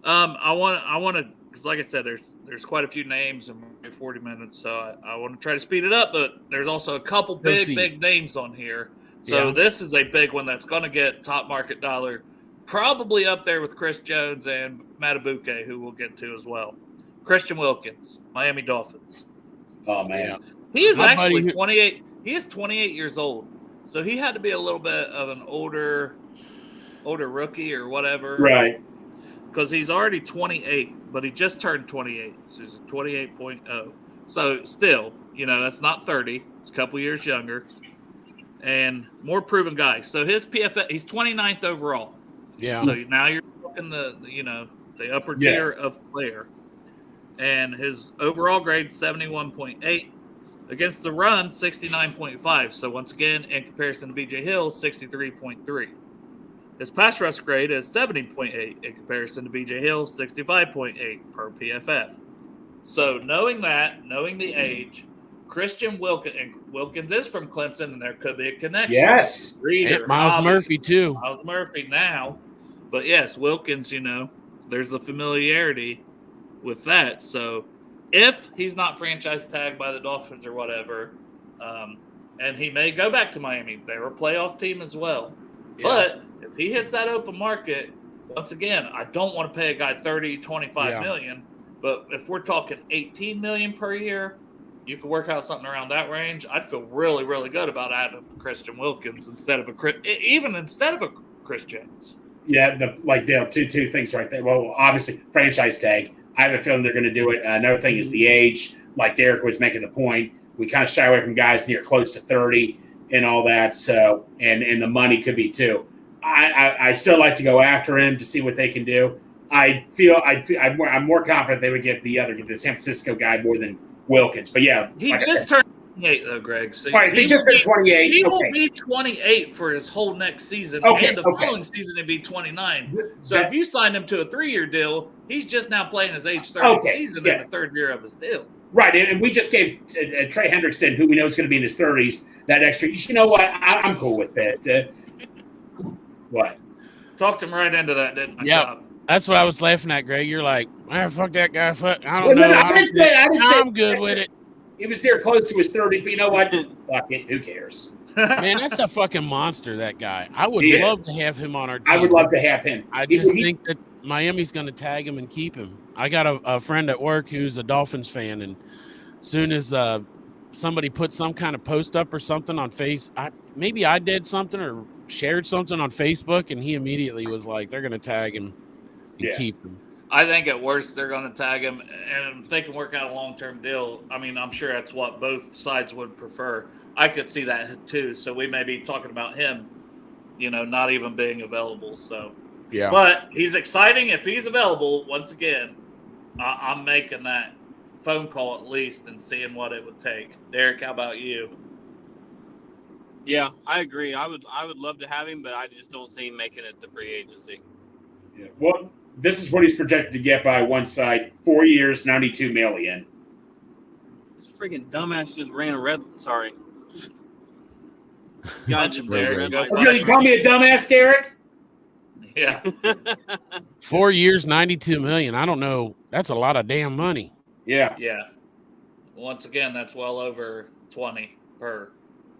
I want to, because like I said, there's quite a few names in 40 minutes, so I want to try to speed it up. But there's also a couple big names on here. So this is a big one that's going to get top market dollar, probably up there with Chris Jones and Matabuke, who we'll get to as well. Christian Wilkins, Miami Dolphins. Oh man, he is actually 28. He is 28 years old, so he had to be a little bit of an older rookie or whatever, right? Because he's already 28, but he just turned 28, so he's 28.0. So still, that's not 30. It's a couple years younger and more proven guy. So his PFF, he's 29th overall. Yeah. So now you're looking the upper tier of player. And his overall grade 71.8. Against the run, 69.5. So once again, in comparison to BJ Hill, 63.3. His pass rush grade is 70.8 in comparison to BJ Hill, 65.8 per PFF. So knowing the age, Christian Wilkins is from Clemson, and there could be a connection. Yes. Reader, Miles Murphy too. Miles Murphy now. But yes, Wilkins, there's a familiarity with that. So if he's not franchise tagged by the Dolphins or whatever, and he may go back to Miami, they're a playoff team as well. Yeah. But if he hits that open market, once again, I don't want to pay a guy 30, 25 million. But if we're talking 18 million per year, you could work out something around that range. I'd feel really, really good about adding Christian Wilkins instead of a Chris Jones. Yeah, Dale, two things right there. Well, obviously, franchise tag. I have a feeling they're going to do it. Another thing is the age. Like Derek was making the point, we kind of shy away from guys near close to 30 and all that. So, and the money could be too. I still like to go after him to see what they can do. I'm more confident they would get the San Francisco guy more than Wilkins. But yeah, he just turned 28 though, Greg. So right, he just turned 28. He will be 28 for his whole next season, and the following season he'd be 29. So if you sign him to a 3-year deal, he's just now playing his age 30 season in the third year of his deal. Right, and we just gave Trey Hendrickson, who we know is going to be in his 30s, that extra. You know what? I'm cool with that. What? Talked him right into that, didn't I? Yeah, that's what I was laughing at, Greg. You're like, fuck that guy. Fuck, I don't know. I'm good with it. He was there close to his 30s, but you know what? Fuck it. Who cares? Man, that's a fucking monster, that guy. I would love to have him on our team. I would love to have him. I just think that Miami's going to tag him and keep him. I got a friend at work who's a Dolphins fan, and as soon as somebody put some kind of post up or something on maybe I did something or shared something on Facebook, and he immediately was like, they're going to tag him and keep him. I think at worst they're going to tag him, and if they can work out a long-term deal, I mean, I'm sure that's what both sides would prefer. I could see that too. So we may be talking about him, not even being available. So, yeah. But he's exciting if he's available. Once again, I'm making that phone call at least and seeing what it would take. Derek, how about you? Yeah, I agree. I would love to have him, but I just don't see him making it to free agency. Yeah. Well, this is what he's projected to get by one side: 4 years, $92 million. This freaking dumbass just ran a red. Sorry. Got you, Derek. You call me a dumbass, Derek? Yeah. 4 years, $92 million. I don't know. That's a lot of damn money. Yeah. Yeah. Once again, that's well over 20 per.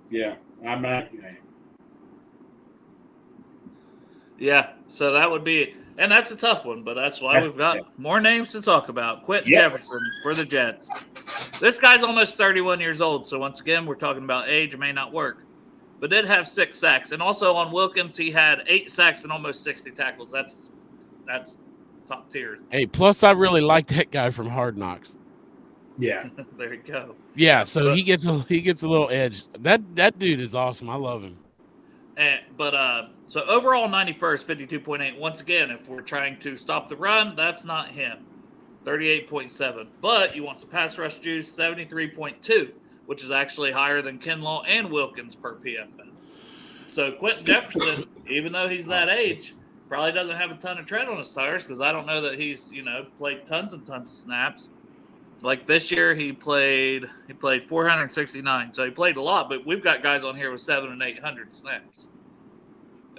Yeah. I'm not. Yeah. So that would be, and that's a tough one, but that's why we've got more names to talk about. Quentin Jefferson for the Jets. This guy's almost 31 years old. So once again, we're talking about age may not work, but did have 6 sacks. And also on Wilkins, he had 8 sacks and almost 60 tackles. That's top tier. Hey, plus I really like that guy from Hard Knocks. Yeah. There you go. Yeah, so he gets a little edge. That dude is awesome. I love him. So overall 91st, 52.8. Once again, if we're trying to stop the run, that's not him. 38.7. But you want some pass rush juice, 73.2, which is actually higher than Kinlaw and Wilkins per PFF. So Quentin Jefferson, even though he's that age, probably doesn't have a ton of tread on his tires because I don't know that he's, played tons and tons of snaps. Like this year, he played 469, so he played a lot. But we've got guys on here with 700 and 800 snaps.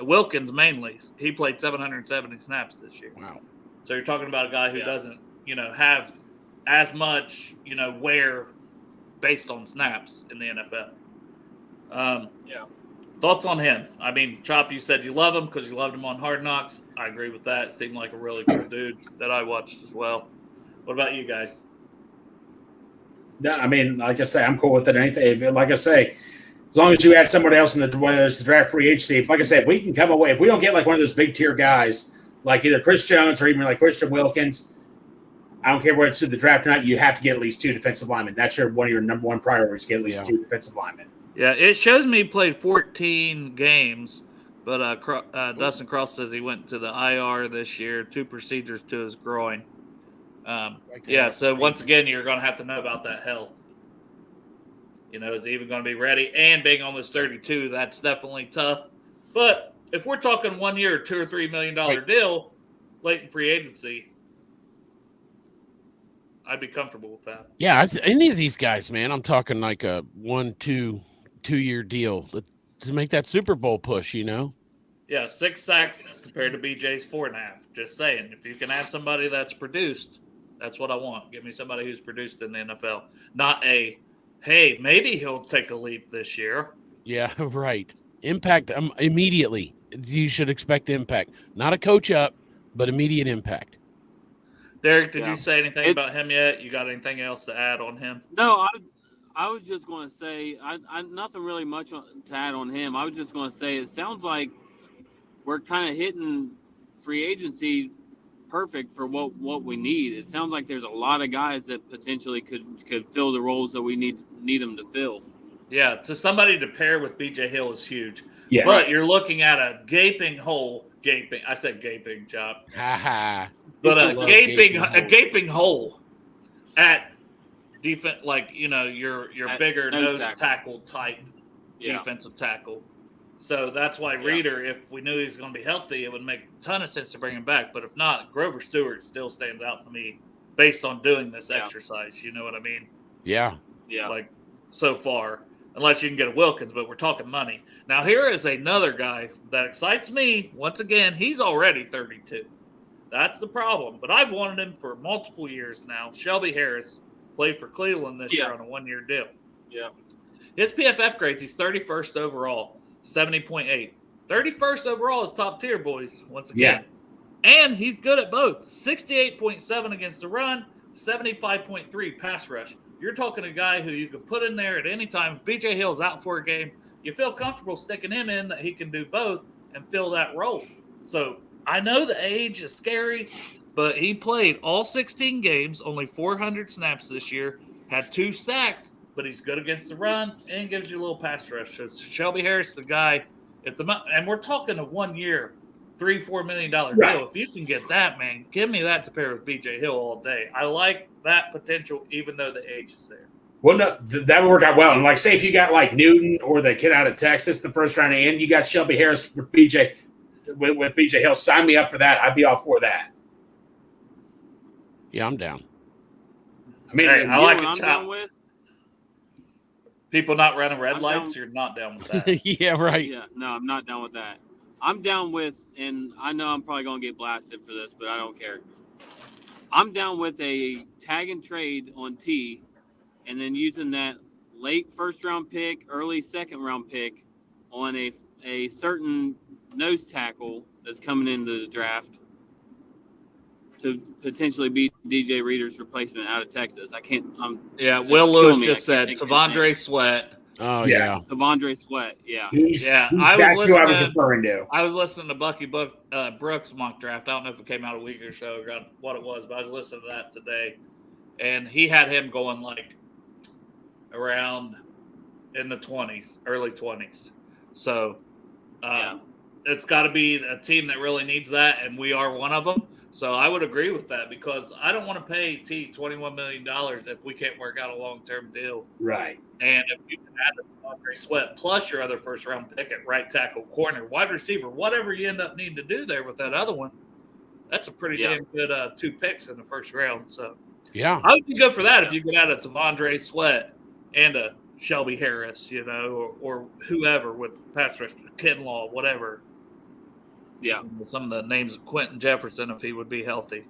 Wilkins mainly, he played 770 snaps this year. Wow! So you're talking about a guy who doesn't, have as much, wear based on snaps in the NFL. Thoughts on him? I mean, Chop, you said you love him because you loved him on Hard Knocks. I agree with that. Seemed like a really cool dude that I watched as well. What about you guys? No, I mean, like I say, I'm cool with it. Anything, like I say, as long as you add somebody else in the whether it's the draft free agency, like I said, we can come away. If we don't get like one of those big tier guys, like either Chris Jones or even like Christian Wilkins, I don't care whether it's to the draft or not. You have to get at least 2 defensive linemen. That's one of your number one priorities. Get at least 2 defensive linemen. Yeah, it shows me he played 14 games, but Dustin Cross says he went to the IR this year, 2 procedures to his groin. So once again, you're going to have to know about that health. Is he even going to be ready? And being almost 32, that's definitely tough. But if we're talking 1 year, $2 or $3 million deal, late in free agency, I'd be comfortable with that. Yeah, any of these guys, man, I'm talking like a 2-year deal to make that Super Bowl push. Yeah, 6 sacks compared to BJ's 4.5. Just saying, if you can add somebody that's produced, that's what I want. Give me somebody who's produced in the NFL, not hey, maybe he'll take a leap this year. Yeah, right. Impact immediately. You should expect impact. Not a coach up, but immediate impact. Derek, did you say anything about him yet? You got anything else to add on him? No, I was just going to say, I nothing really much to add on him. I was just going to say it sounds like we're kind of hitting free agency perfect for what we need. It sounds like there's a lot of guys that potentially could fill the roles that we need them to fill. Yeah, to somebody to pair with BJ Hill is huge. Yes. But you're looking at a gaping hole. I said gaping, Chop. But a gaping hole at defense, like your bigger nose tackle type defensive tackle. So that's why Reeder, if we knew he was going to be healthy, it would make a ton of sense to bring him back. But if not, Grover Stewart still stands out to me based on doing this exercise. You know what I mean? Yeah. Like so far, unless you can get a Wilkins, but we're talking money. Now here is another guy that excites me. Once again, he's already 32. That's the problem. But I've wanted him for multiple years now. Shelby Harris played for Cleveland this year on a 1-year deal. Yeah. His PFF grades, he's 31st overall, 70.8. 31st overall is top tier, boys, once again. Yeah. And he's good at both. 68.7 against the run, 75.3 pass rush. You're talking a guy who you can put in there at any time. If BJ Hill's out for a game, you feel comfortable sticking him in that he can do both and fill that role. So I know the age is scary, but he played all 16 games, only 400 snaps this year, had 2 sacks, but he's good against the run and gives you a little pass rush. So Shelby Harris, the guy, and we're talking a 1 year, $3-4 million deal. Right. If you can get that, man, give me that to pair with BJ Hill all day. I like that potential, even though the age is there. Well, no, that would work out well. And like, say if you got like Newton or the kid out of Texas, the first round, and you got Shelby Harris with BJ Hill, sign me up for that. I'd be all for that. Yeah, I'm down. I mean, I like it. I'm down with people not running red lights. You're not down with that. Yeah, right. Yeah, no, I'm not down with that. I'm down with, and I know I'm probably going to get blasted for this, but I don't care. I'm down with a tag and trade on T, and then using that late first-round pick, early second-round pick on a certain nose tackle that's coming into the draft to potentially be DJ Reader's replacement out of Texas. Will Lewis just said Tavondre Sweat. Oh, yeah. Tavondre Sweat, yeah. I was listening to Bucky Brooks mock draft. I don't know if it came out a week or so ago what it was, but I was listening to that today. and he had him going like around in the 20s, early 20s. So it's got to be a team that really needs that, and we are one of them. So I would agree with that because I don't want to pay T $21 million if we can't work out a long-term deal. Right. And if you can add Andre Sweat plus your other first-round pick at right tackle, corner, wide receiver, whatever you end up needing to do there with that other one, that's a pretty damn good 2 picks in the first round. So yeah, I would be good for that if you could add a Tavondre Sweat and a Shelby Harris, or whoever with Patrick Kinlaw, whatever. Yeah. Some of the names of Quentin Jefferson if he would be healthy.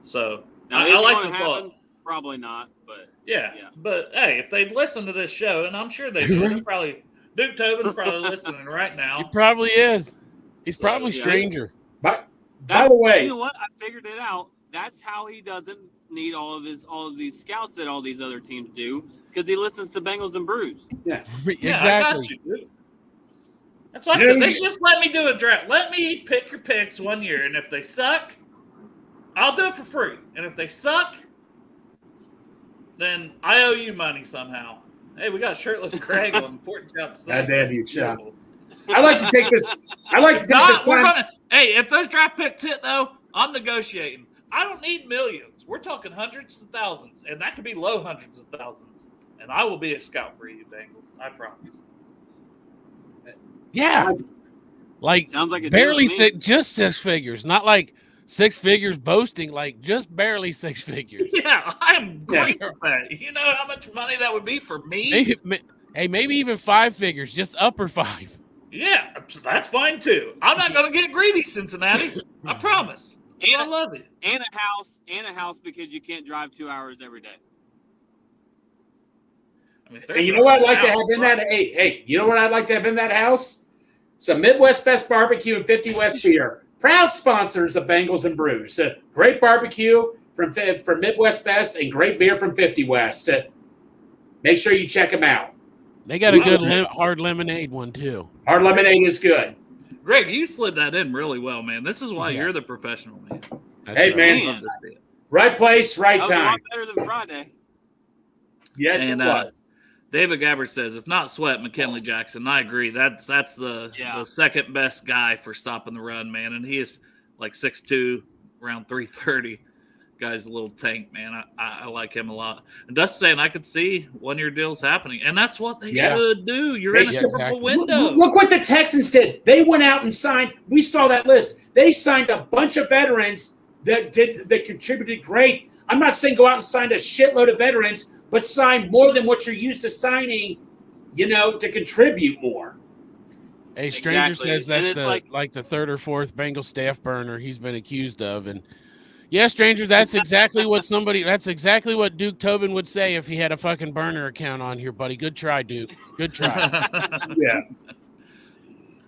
So now, I like the thought. Probably not, but yeah. But hey, if they listen to this show, and I'm sure they do, they're probably Duke Tobin's probably listening right now. He probably is. He's probably stranger. But by the way, you know what? I figured it out. That's how he doesn't need all of these scouts that all these other teams do, because he listens to Bengals and Brews. Yeah, exactly. I got you, dude. That's what I said. They should just let me do a draft. Let me pick your picks one year, and if they suck, I'll do it for free. And if they suck, then I owe you money somehow. Hey, we got shirtless Craig on Pork Chops. God damn you, Chuck. I like to take this. Hey, if those draft picks hit, though, I'm negotiating. I don't need millions. We're talking hundreds of thousands, and that could be low hundreds of thousands. And I will be a scout for you, Bengals. I promise. Yeah, like sounds like barely just 6 figures, not like 6 figures boasting, like just barely 6 figures. Yeah, I'm great with that. You know how much money that would be for me? Maybe even 5 figures, just upper 5. Yeah, that's fine too. I'm not going to get greedy, Cincinnati. I promise. And I love it. And a house because you can't drive 2 hours every day. I mean, and you know what I'd like to have in that? Hey, you know what I'd like to have in that house? Some Midwest Best Barbecue and 50 West Beer. Proud sponsors of Bengals and Brews. Great barbecue from Midwest Best and great beer from 50 West. Make sure you check them out. They got a good hard lemonade one, too. Hard lemonade is good. Greg, you slid that in really well, man. This is why you're the professional, man. Hey, man. Right place, right time. A lot better than Friday. Yes, it was. David Gabbard says, if not Sweat, McKinley Jackson. I agree. That's the second best guy for stopping the run, man. And he is like 6'2", around 330. Guy's a little tank, man. I like him a lot. And Dustin's saying I could see 1-year deals happening. And that's what they should do. You're in a Super Bowl window. Look what the Texans did. They went out and signed. We saw that list. They signed a bunch of veterans that contributed great. I'm not saying go out and sign a shitload of veterans, but sign more than what you're used to signing, to contribute more. Hey, Stranger says that's like the 3rd or 4th Bengal staff burner he's been accused of. And yeah, Stranger, that's exactly what Duke Tobin would say if he had a fucking burner account on here, buddy. Good try, Duke. Good try. Yeah.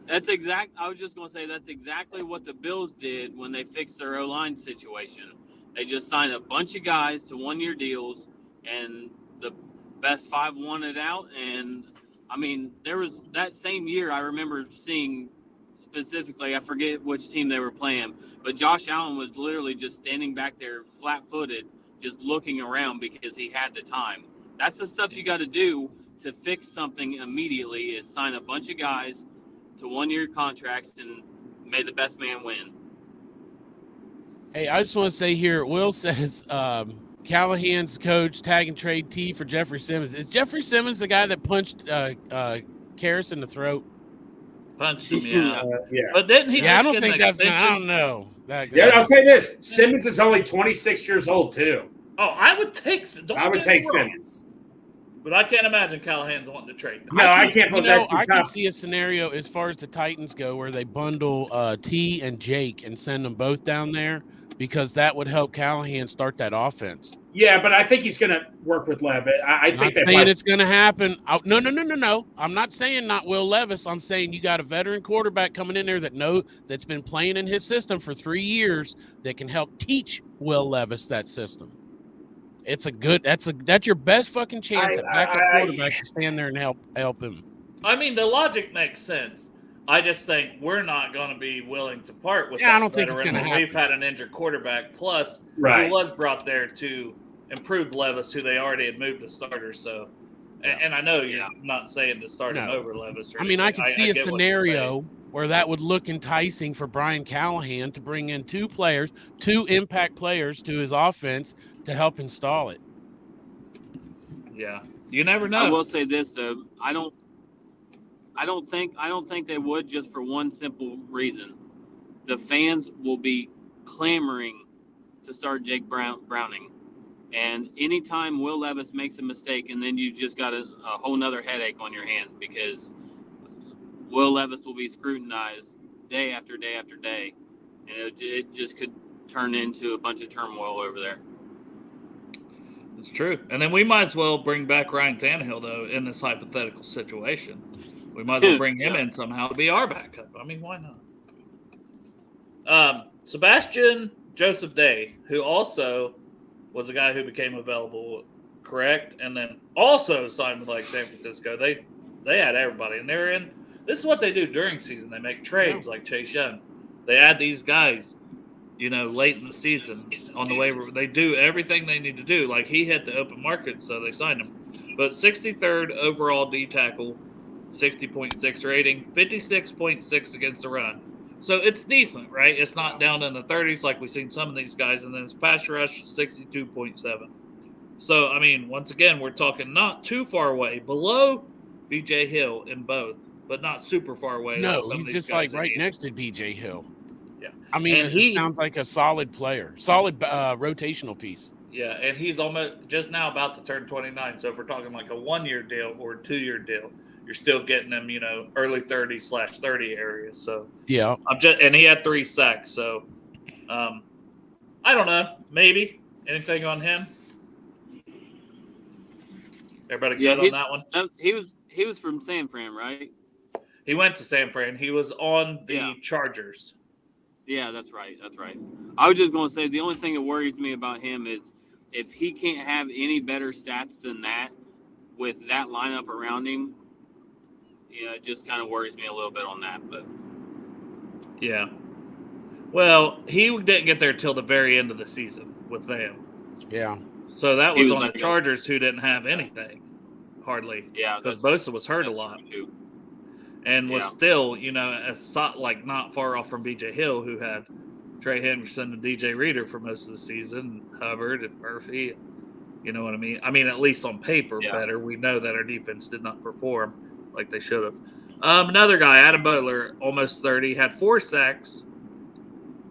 I was just going to say that's exactly what the Bills did when they fixed their O-line situation. They just signed a bunch of guys to 1-year deals, and the best 5 wanted out. And I mean, there was that same year, I remember seeing specifically, I forget which team they were playing, but Josh Allen was literally just standing back there flat-footed, just looking around because he had the time. That's the stuff you got to do to fix something immediately, is sign a bunch of guys to 1-year contracts and may the best man win. Hey, I just want to say here, Will says Callahan's coach tag and trade T for Jeffrey Simmons. Is Jeffrey Simmons the guy that punched Karras in the throat? Punched him, yeah. Yeah. But didn't he? Yeah, I don't think that's. I don't know. I'll say this: Simmons is only 26 years old too. Oh, I would take. I would take Simmons. But I can't imagine Callahan's wanting to trade them. No, I can't. I can see a scenario as far as the Titans go where they bundle T and Jake and send them both down there, because that would help Callahan start that offense. Yeah, but I think he's going to work with Levitt. I think it's going to happen. No. I'm not saying not Will Levis. I'm saying you got a veteran quarterback coming in there that's been playing in his system for 3 years that can help teach Will Levis that system. That's your best fucking chance at backup quarterback to stand there and help him. I mean, the logic makes sense. I just think we're not going to be willing to part with that. I don't think it's going to happen. We've had an injured quarterback. Plus, he was brought there to improved Levis, who they already had moved to starter. So, and I know you're not saying to start him No. over Levis. Or I mean, I anything. could see a get what you're scenario saying. where that would look enticing for Brian Callahan to bring in two impact players to his offense to help install it. Yeah, you never know. I will say this though, I don't think they would, just for one simple reason. The fans will be clamoring to start Jake Browning. And anytime Will Levis makes a mistake, and then you just got a whole nother headache on your hand, because Will Levis will be scrutinized day after day after day. And it just could turn into a bunch of turmoil over there. It's true. And then we might as well bring back Ryan Tannehill, though, in this hypothetical situation. We might as well bring him in somehow to be our backup. I mean, why not? Sebastian Joseph Day, who also was a guy who became available, correct? And then also signed with San Francisco. They had everybody. And they're in. This is what they do during season. They make trades like Chase Young. They add these guys, late in the season on the waiver. They do everything they need to do. Like, he hit the open market, so they signed him. But 63rd overall D tackle, 60.6 rating, 56.6 against the run. So it's decent, right? It's not down in the 30s like we've seen some of these guys. And then his pass rush, 62.7. So, I mean, once again, we're talking not too far away, below B.J. Hill in both, but not super far away. No, like some of he's these just guys like right next to B.J. Hill. Yeah. I mean, and he sounds like a solid player, solid rotational piece. Yeah, and he's almost just now about to turn 29. So if we're talking like a 1-year deal or a 2-year deal, you're still getting him, early 30/30 areas. So yeah, and he had 3 sacks. So I don't know, maybe anything on him. Everybody good on that one? He was from San Fran, right? He went to San Fran. He was on the Chargers. Yeah, that's right. I was just going to say, the only thing that worries me about him is if he can't have any better stats than that with that lineup around him, it just kind of worries me a little bit on that. But yeah. Well, he didn't get there till the very end of the season with them. Yeah. So that was on the Chargers, who didn't have anything, hardly. Yeah. Because Bosa was hurt a lot. And was still, not far off from B.J. Hill, who had Trey Henderson and DJ Reader for most of the season, Hubbard and Murphy. You know what I mean? I mean, at least on paper, better. We know that our defense did not perform like they should have. Another guy, Adam Butler, almost 30, had 4 sacks,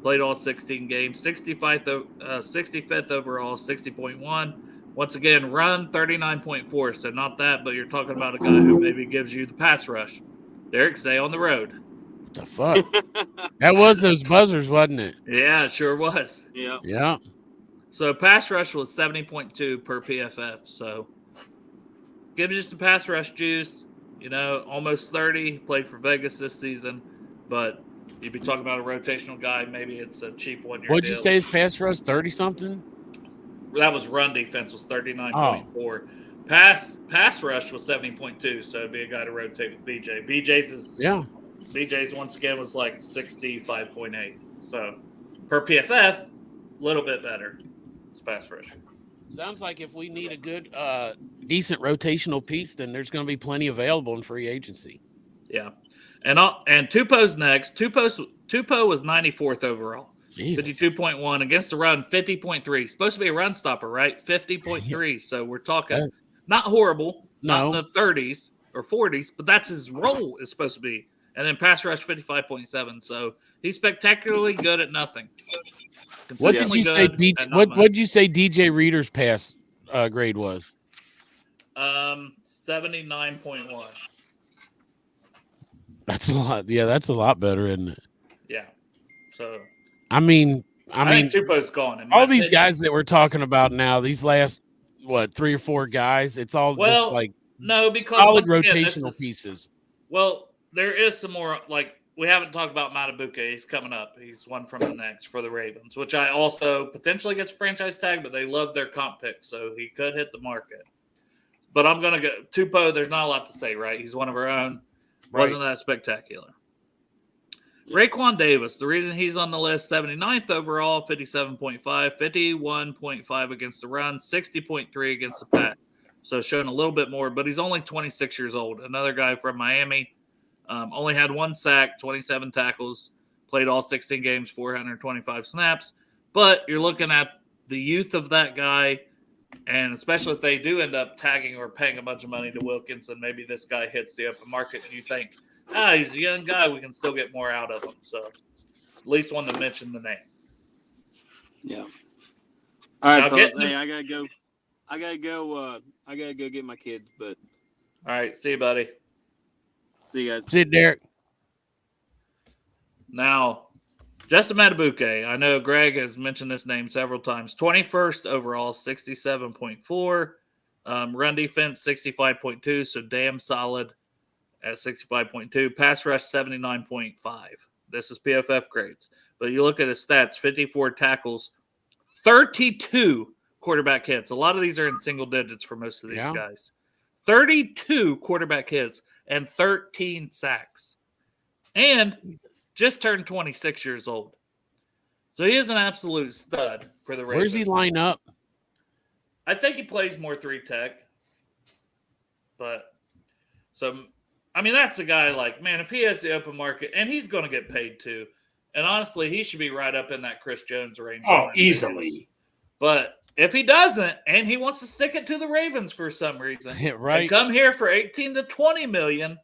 played all 16 games, 65th overall, 60.1. Once again, run 39.4. So not that, but you're talking about a guy who maybe gives you the pass rush. Derek, stay on the road. What the fuck? That was those buzzers, wasn't it? Yeah, it sure was. Yeah. Yeah. So pass rush was 70.2 per PFF. So give you some pass rush juice. Almost 30. Played for Vegas this season. But you'd be talking about a rotational guy. Maybe it's a cheap 1-year What'd deal. you say his pass rush, 30-something? That was run defense was 39.4. Pass rush was 70.2, so it'd be a guy to rotate with BJ. BJ's once again was like 65.8. So per PFF, a little bit better. It's pass rush. Sounds like if we need a good, decent rotational piece, then there's going to be plenty available in free agency. Yeah, and Tupo's next. Tupo was 94th overall. 52.1 against the run, 50.3. Supposed to be a run stopper, right? 50.3. So we're talking not horrible, not in the 30s or 40s, but that's his role is supposed to be. And then pass rush 55.7. So he's spectacularly good at nothing. What did you say? What did you say DJ Reader's pass grade was? 79.1. That's a lot. Yeah, that's a lot better, isn't it? Yeah. So I mean, think Tupo's gone. All these guys that we're talking about now, these last 3 or 4 guys, it's all just like because solid rotational pieces. Well, there is some more. Like we haven't talked about Matabuke. He's coming up. He's one from the next for the Ravens, which I also potentially gets franchise tag, but they love their comp pick, so he could hit the market. But I'm gonna go Tupo. There's not a lot to say, right? He's one of our own. Right. Wasn't that spectacular? Raekwon Davis, the reason he's on the list, 79th overall, 57.5, 51.5 against the run, 60.3 against the pass. So showing a little bit more, but he's only 26 years old. Another guy from Miami, only had 1 sack, 27 tackles, played all 16 games, 425 snaps. But you're looking at the youth of that guy, and especially if they do end up tagging or paying a bunch of money to Wilkinson, maybe this guy hits the open market and you think, he's a young guy, we can still get more out of him. So at least wanted to mention the name. Yeah. All right, fellas. Now Hey, I gotta go. I gotta go get my kids. But all right, see you, buddy. see you guys. See it, Derek. Now, Justin Matabuke, I know Greg has mentioned this name several times. 21st overall, 67.4. Run defense, 65.2, so damn solid at 65.2. Pass rush, 79.5. This is PFF grades. But you look at his stats, 54 tackles, 32 quarterback hits. A lot of these are in single digits for most of these guys. 32 quarterback hits and 13 sacks. And just turned 26 years old. So he is an absolute stud for the Ravens. Where's he line up? I think he plays more 3-tech. But, that's a guy like, man, if he hits the open market, and he's going to get paid too. And honestly, he should be right up in that Chris Jones range. Oh, easily. But if he doesn't, and he wants to stick it to the Ravens for some reason, right? And come here for 18 to 20 million,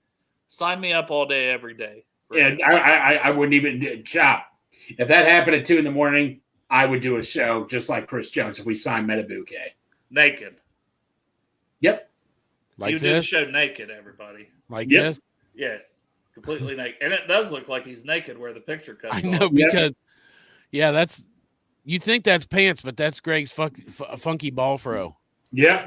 sign me up all day, every day. Yeah, I wouldn't even chop. If that happened at 2 a.m, I would do a show just like Chris Jones if we signed Metabuke. Naked. Yep. Like you do the show naked, everybody. Like this? Yes. Completely naked. And it does look like he's naked where the picture comes. I know, because that's you think that's pants, but that's Greg's funky ball throw. Yeah.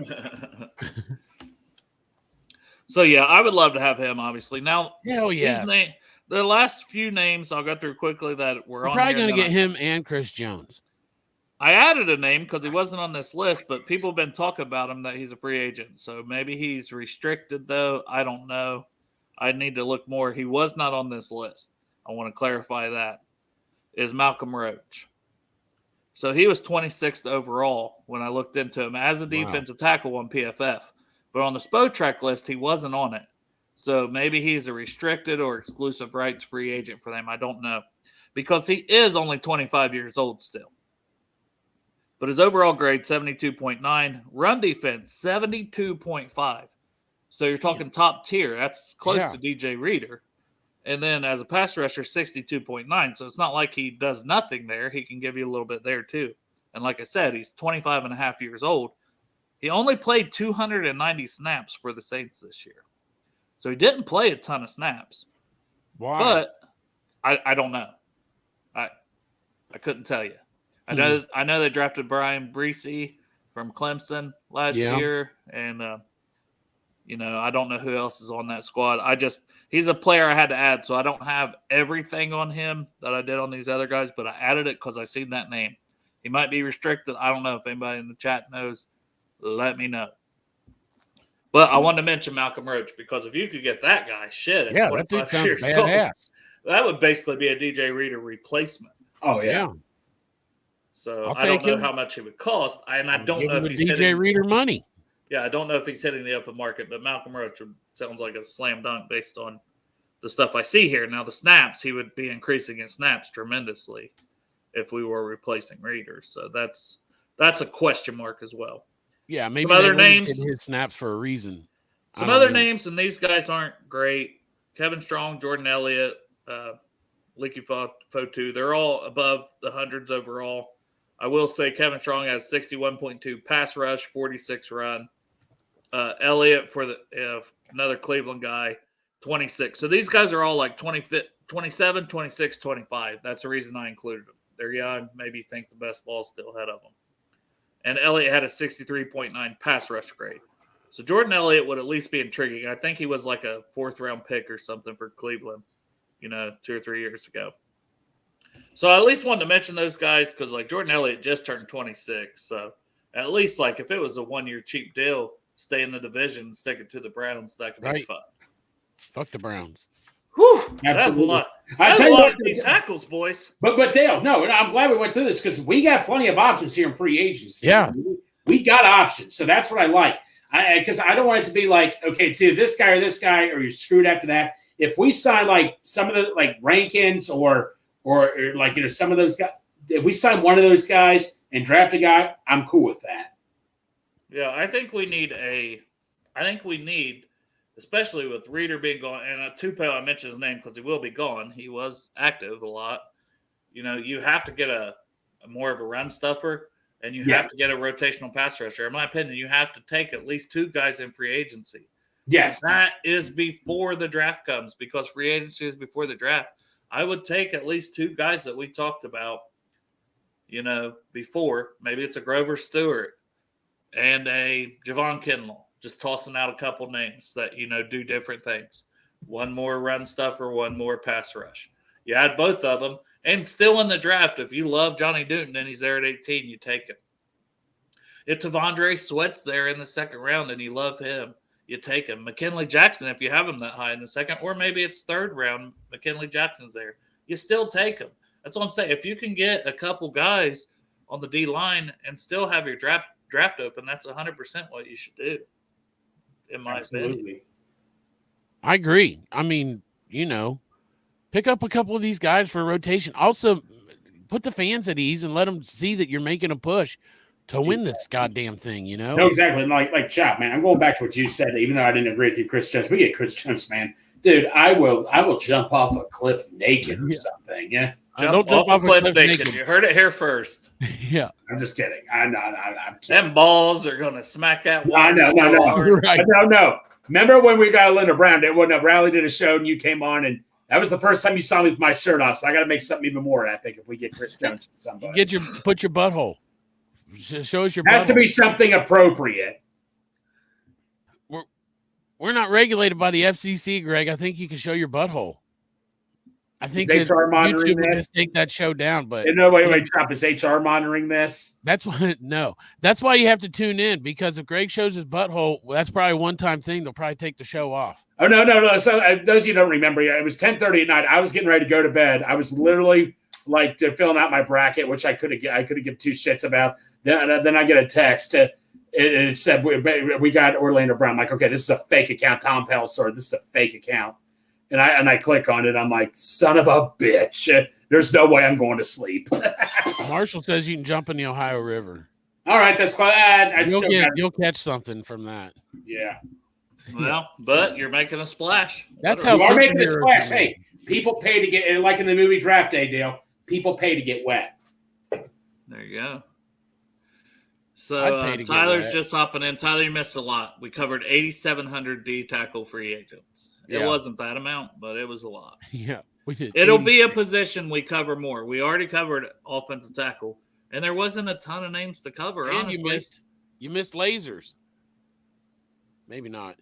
So I would love to have him, obviously. Now, hell yeah. The last few names I'll go through quickly that were on. Probably going to get him and Chris Jones. I added a name because he wasn't on this list, but people have been talking about him that he's a free agent. So maybe he's restricted, though. I don't know. I need to look more. He was not on this list. I want to clarify that. Is Malcolm Roach. So he was 26th overall when I looked into him as a defensive tackle on PFF. But on the Spotrac list, he wasn't on it. So maybe he's a restricted or exclusive rights free agent for them. I don't know. Because he is only 25 years old still. But his overall grade, 72.9. Run defense, 72.5. So you're talking top tier. That's close to DJ Reader. And then as a pass rusher, 62.9. So it's not like he does nothing there. He can give you a little bit there too. And like I said, he's 25 and a half years old. He only played 290 snaps for the Saints this year. So he didn't play a ton of snaps. Why? But I don't know. I couldn't tell you. I know they drafted Brian Breesy from Clemson last year. And, I don't know who else is on that squad. He's a player I had to add. So I don't have everything on him that I did on these other guys, but I added it because I seen that name. He might be restricted. I don't know if anybody in the chat knows. Let me know. But I wanted to mention Malcolm Roach because if you could get that guy, shit, at 25 years old, that would basically be a DJ Reader replacement. Oh, yeah. So I don't know how much it would cost. And I don't know if he's DJ Reader money. Yeah, I don't know if he's hitting the open market, but Malcolm Roach sounds like a slam dunk based on the stuff I see here. Now, the snaps, he would be increasing in snaps tremendously if we were replacing Readers. So that's a question mark as well. Yeah, maybe some other names. His snaps for a reason. Some other names, and these guys aren't great. Kevin Strong, Jordan Elliott, Leaky Fotu, they're all above the hundreds overall. I will say Kevin Strong has 61.2 pass rush, 46 run. Elliott for another Cleveland guy, 26. So these guys are all like 27, 26, 25. That's the reason I included them. They're young, maybe think the best ball's still ahead of them. And Elliott had a 63.9 pass rush grade. So Jordan Elliott would at least be intriguing. I think he was like a 4th-round pick or something for Cleveland, 2 or 3 years ago. So I at least wanted to mention those guys because, like, Jordan Elliott just turned 26. So at least, like, if it was a 1-year cheap deal, stay in the division, stick it to the Browns, that could be fun. Fuck the Browns. Whew, that's a Absolutely. lot. I That's tell a you lot what, of D tackles, boys. but Dale, no, and I'm glad we went through this because we got plenty of options here in free agency. Yeah. We got options, so that's what I like. Because I don't want it to be like, okay, it's either this guy, or you're screwed after that. If we sign like some of the like Rankins or like some of those guys, if we sign one of those guys and draft a guy, I'm cool with that. Yeah, I think we need, especially with Reader being gone, and Tupel, I mentioned his name because he will be gone. He was active a lot. You have to get a more of a run stuffer, and you have to get a rotational pass rusher. In my opinion, you have to take at least 2 guys in free agency. Yes. And that is before the draft comes, because free agency is before the draft. I would take at least 2 guys that we talked about, before. Maybe it's a Grover Stewart and a Javon Kinlaw. Just tossing out a couple names that, do different things. One more run stuffer, one more pass rush. You add both of them, and still in the draft, if you love Johnny Newton and he's there at 18, you take him. If Tavondre Sweat's there in the second round and you love him, you take him. McKinley Jackson, if you have him that high in the second, or maybe it's third round, McKinley Jackson's there, you still take him. That's what I'm saying. If you can get a couple guys on the D line and still have your draft open, that's 100% what you should do, in my opinion. I agree. I mean, pick up a couple of these guys for rotation. Also, put the fans at ease and let them see that you're making a push to win this goddamn thing, No, exactly. Like Chop, man. I'm going back to what you said, even though I didn't agree with you, Chris Jones. We get Chris Jones, man. Dude, I will jump off a cliff naked or something. Yeah. Jump off a cliff naked. You heard it here first. Yeah. I'm just kidding. I'm kidding. Them balls are going to smack that wall. No. Right. No. Remember when we got Linda Brown? When Rally did a show and you came on, and that was the first time you saw me with my shirt off. So I got to make something even more epic if we get Chris Jones with somebody. Put your butthole. Show us your Has butthole. to be something appropriate. We're not regulated by the FCC, Greg. I think you can show your butthole. I think is HR monitoring YouTube would this? just take that show down. But no, wait, Chop. Is HR monitoring this? That's why That's why you have to tune in, because if Greg shows his butthole, well, that's probably a one-time thing. They'll probably take the show off. Oh no! So those of you who don't remember, it was 10:30 at night. I was getting ready to go to bed. I was literally like filling out my bracket, which I could have given 2 shits about. Then I get a text. It said we got Orlando Brown. I'm like, okay, this is a fake account. Tom Pelissor, this is a fake account. And I click on it. I'm like, son of a bitch. There's no way I'm going to sleep. Marshall says you can jump in the Ohio River. All right, that's fine. You'll catch something from that. Yeah. Well, but you're making a splash. That's how you are making a superheroes splash. are made. Hey, people pay to get, like in the movie Draft Day, Dale, people pay to get wet. There you go. So Tyler's just hopping in. Tyler, you missed a lot. We covered 8,700 D tackle free agents. It wasn't that amount, but it was a lot. Yeah, we did. It'll be a position we cover more. We already covered offensive tackle, and there wasn't a ton of names to cover, And honestly. you missed lasers. Maybe not.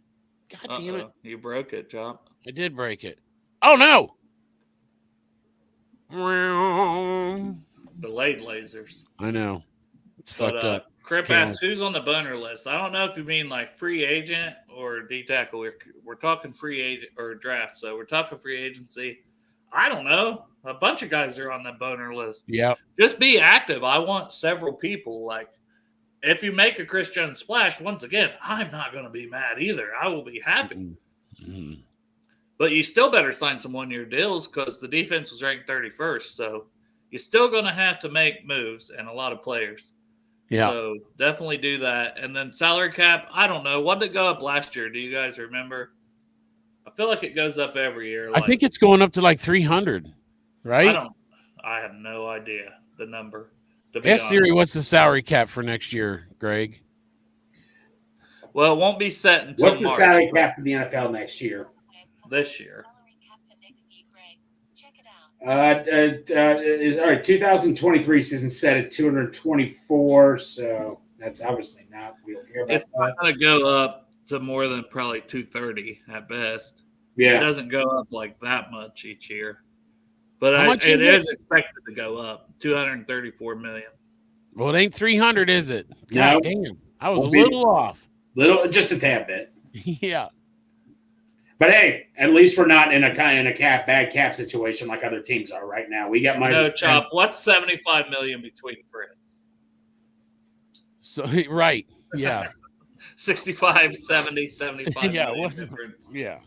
God damn it. You broke it, Chop. I did break it. Oh, no. Delayed lasers. I know. It's fucked up. Crip asks, who's on the boner list? I don't know if you mean like free agent or D tackle. We're talking free agent or draft, so we're talking free agency. I don't know. A bunch of guys are on the boner list. Yeah. Just be active. I want several people. Like, if you make a Chris Jones splash, once again, I'm not going to be mad either. I will be happy. Mm-hmm. But you still better sign some one-year deals because the defense was ranked 31st. So you're still going to have to make moves and a lot of players. Yeah. So definitely do that. And then salary cap, I don't know. What did it go up last year? Do you guys remember? I feel like it goes up every year. I think it's going up to like 300, right? I have no idea the number. Ask Siri, what's the salary cap for next year, Greg? Well, it won't be set until What's the March, salary cap for the NFL next year? This year. All right. 2023 season set at 224. So that's obviously not. We don't care about it's not going to go up to more than probably 230 at best. Yeah, it doesn't go up like that much each year, but it is expected to go up 234 million. Well, it ain't 300, is it? No. God damn, I was a little off. Just a tad bit. Yeah. But hey, at least we're not in a bad cap situation like other teams are right now. We got money. No, Chop. What's $75 million between friends? So right, yeah, 65, 70, 75 yeah, million what's difference. yeah.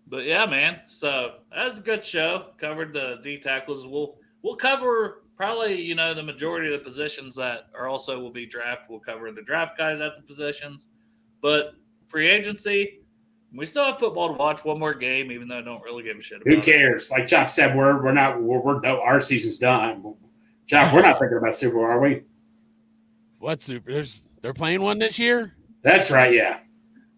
But yeah, man. So that was a good show. Covered the D tackles. We'll cover probably the majority of the positions that are also will be draft. We'll cover the draft guys at the positions, but free agency. We still have football to watch. One more game, even though I don't really give a shit about Who cares? Like Chop said, we're not our season's done. Chop, we're not thinking about Super Bowl, are we? What super? They're playing one this year. That's right. Yeah.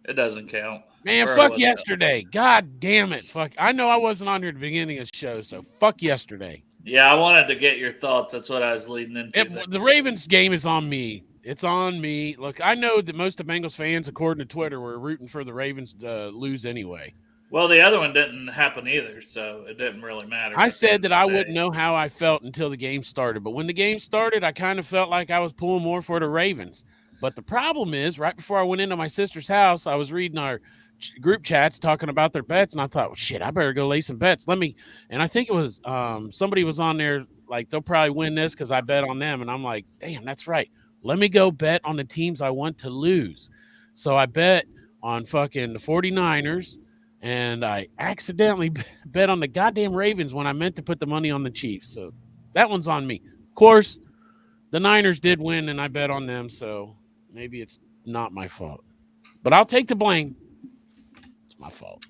It doesn't count. Man, fuck yesterday. God damn it. Fuck. I know I wasn't on here at the beginning of the show, so fuck yesterday. Yeah, I wanted to get your thoughts. That's what I was leading into. The Ravens game is on me. It's on me. Look, I know that most of Bengals fans, according to Twitter, were rooting for the Ravens to lose anyway. Well, the other one didn't happen either, so it didn't really matter. I said that I wouldn't know how I felt until the game started. But when the game started, I kind of felt like I was pulling more for the Ravens. But the problem is, right before I went into my sister's house, I was reading our group chats talking about their bets, and I thought, well, shit, I better go lay some bets. And I think it was somebody was on there like, they'll probably win this because I bet on them. And I'm like, damn, that's right. Let me go bet on the teams I want to lose. So I bet on fucking the 49ers, and I accidentally bet on the goddamn Ravens when I meant to put the money on the Chiefs. So that one's on me. Of course, the Niners did win, and I bet on them, so maybe it's not my fault. But I'll take the blame. It's my fault.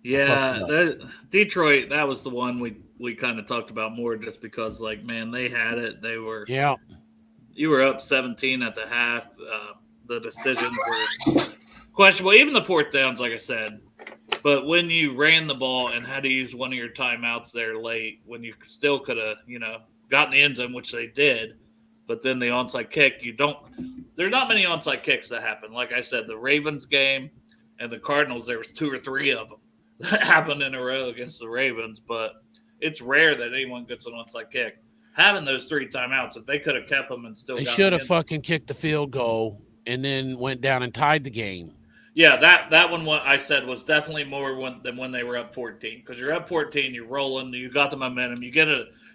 Yeah, Detroit, that was the one we kind of talked about more just because, like, man, they had it. They were – yeah. You were up 17 at the half. The decisions were questionable. Even the fourth downs, like I said. But when you ran the ball and had to use one of your timeouts there late, when you still could have, gotten the end zone, which they did, but then the onside kick, there's not many onside kicks that happen. Like I said, the Ravens game and the Cardinals, there was 2 or 3 of them that happened in a row against the Ravens, but it's rare that anyone gets an onside kick. Having those 3 timeouts, if they could have kept them and still, they should have fucking kicked the field goal and then went down and tied the game. Yeah, that one, what I said, was definitely more than when they were up 14. Because you're up 14, you're rolling, you got the momentum, you get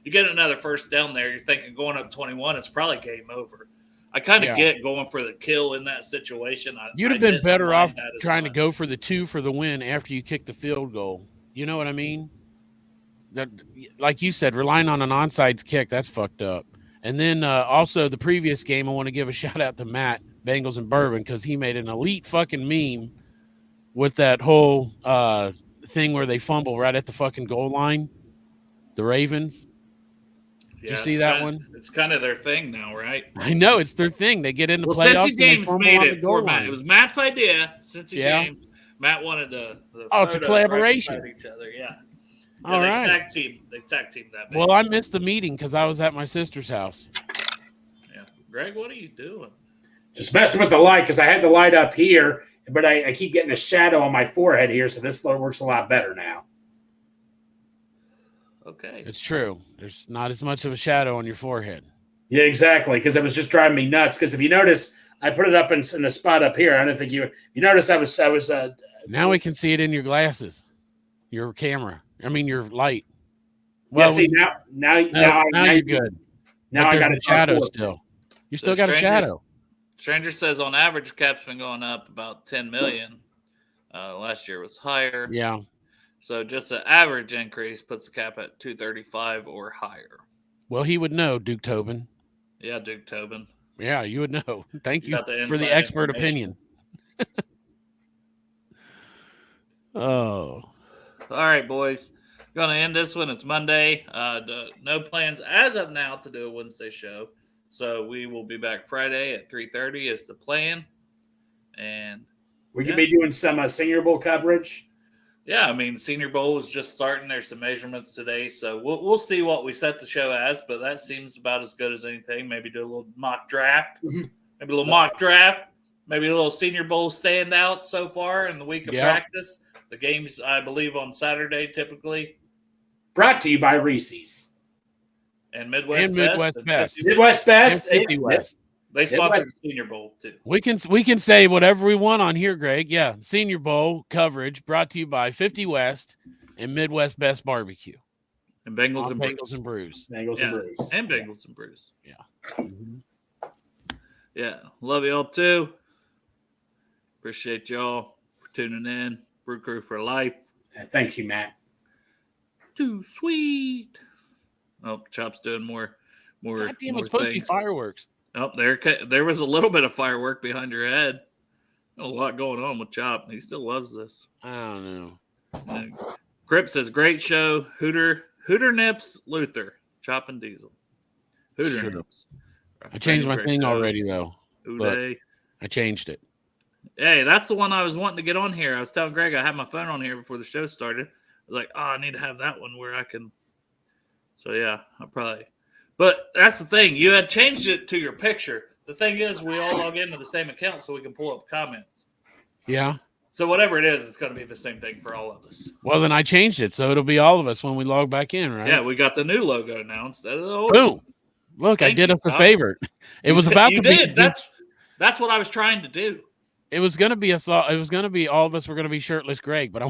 another first down there. You're thinking going up 21, it's probably game over. I kind of get going for the kill in that situation. You'd have been better off trying to go for the 2 for the win after you kick the field goal. You know what I mean? That, like you said, relying on an onside kick, that's fucked up. And then also the previous game, I want to give a shout out to Matt, Bengals and Bourbon, because he made an elite fucking meme with that whole thing where they fumble right at the fucking goal line, the Ravens. Did you see that one? It's kind of their thing now, right? I know, it's their thing. They get into playoffs. Cincy James made it for Matt. It was Matt's idea. Cincy James. Matt wanted the it's a collaboration. Each other. Yeah. All right. They tag team that. Well, I missed the meeting because I was at my sister's house. Yeah, Greg, what are you doing? Just messing with the light because I had the light up here, but I keep getting a shadow on my forehead here, so this works a lot better now. Okay, it's true. There's not as much of a shadow on your forehead. Yeah, exactly. Because it was just driving me nuts. Because if you notice, I put it up in the spot up here. I don't think you notice. I was. Now we can see it in your glasses, your camera. I mean, your light. Well, yeah, see now you're good. Now I got a shadow still. You still got a shadow. Stranger says on average, cap's been going up about 10 million. Last year was higher. Yeah. So just an average increase puts the cap at 235 or higher. Well, he would know, Duke Tobin. Yeah, Duke Tobin. Yeah, you would know. Thank you for the expert opinion. Oh. All right, boys. Going to end this one. It's Monday. No plans as of now to do a Wednesday show. So we will be back Friday at 3:30 is the plan. And we could be doing some Senior Bowl coverage. Yeah, I mean, Senior Bowl is just starting. There's some measurements today. So we'll see what we set the show as, but that seems about as good as anything. Maybe do a little mock draft. Maybe a little mock draft. Maybe a little Senior Bowl standout so far in the week of practice. The games, I believe, on Saturday typically. Brought to you by Reese's. And Midwest Best. Midwest Best. And 50 West. They sponsored the Senior Bowl too. We can say whatever we want on here, Greg. Yeah, Senior Bowl coverage brought to you by 50 West and Midwest Best Barbecue. And Bengals and Bengals and Brews. Bengals and Brews. And Bengals and Brews. Yeah. Yeah. Love y'all too. Appreciate y'all for tuning in. Brew Crew for life. Thank you, Matt. Too sweet. Oh, Chop's doing more. God damn, more it's supposed to be things. fireworks. Oh, there was a little bit of firework behind your head. A lot going on with Chop. He still loves this. I don't know. Crip says, great show. Hooter Nips, Luther, Chop and Diesel. Hooter Nips. I changed my thing already, though. Uday. I changed it. Hey, that's the one I was wanting to get on here. I was telling Greg I had my phone on here before the show started. I was like, I need to have that one where I can. So, yeah, I'll probably. But that's the thing. You had changed it to your picture. The thing is, we all log into the same account so we can pull up comments. Yeah. So whatever it is, it's going to be the same thing for all of us. Well, then I changed it, so it'll be all of us when we log back in, right? Yeah, we got the new logo now instead of the old. Boom. Look, I did us a favor. It was about to be. That's what I was trying to do. It was going to be all of us were going to be shirtless Greg, but I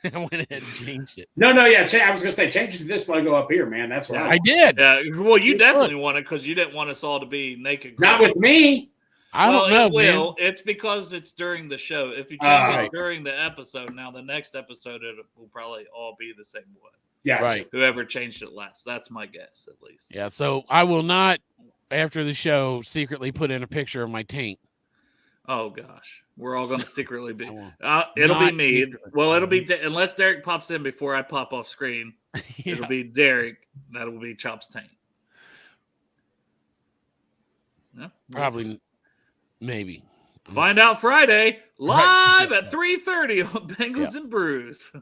went ahead and changed it. No, yeah. I was going to say, change it to this logo up here, man. That's what I did. Yeah, well, you definitely wanted because you didn't want us all to be naked. Greg. Not with me. I don't know. It will. It's because it's during the show. If you change it during the episode, now the next episode it will probably all be the same way. Yeah, right. Whoever changed it last. That's my guess, at least. Yeah. So I will not, after the show, secretly put in a picture of my taint. Oh gosh, we're all going to secretly be. It'll be me. Well, it'll be unless Derek pops in before I pop off screen. Yeah. It'll be Derek. That'll be Chop's taint. Yeah, probably. Maybe. Find out Friday live at 3:30 on Bengals and Brews.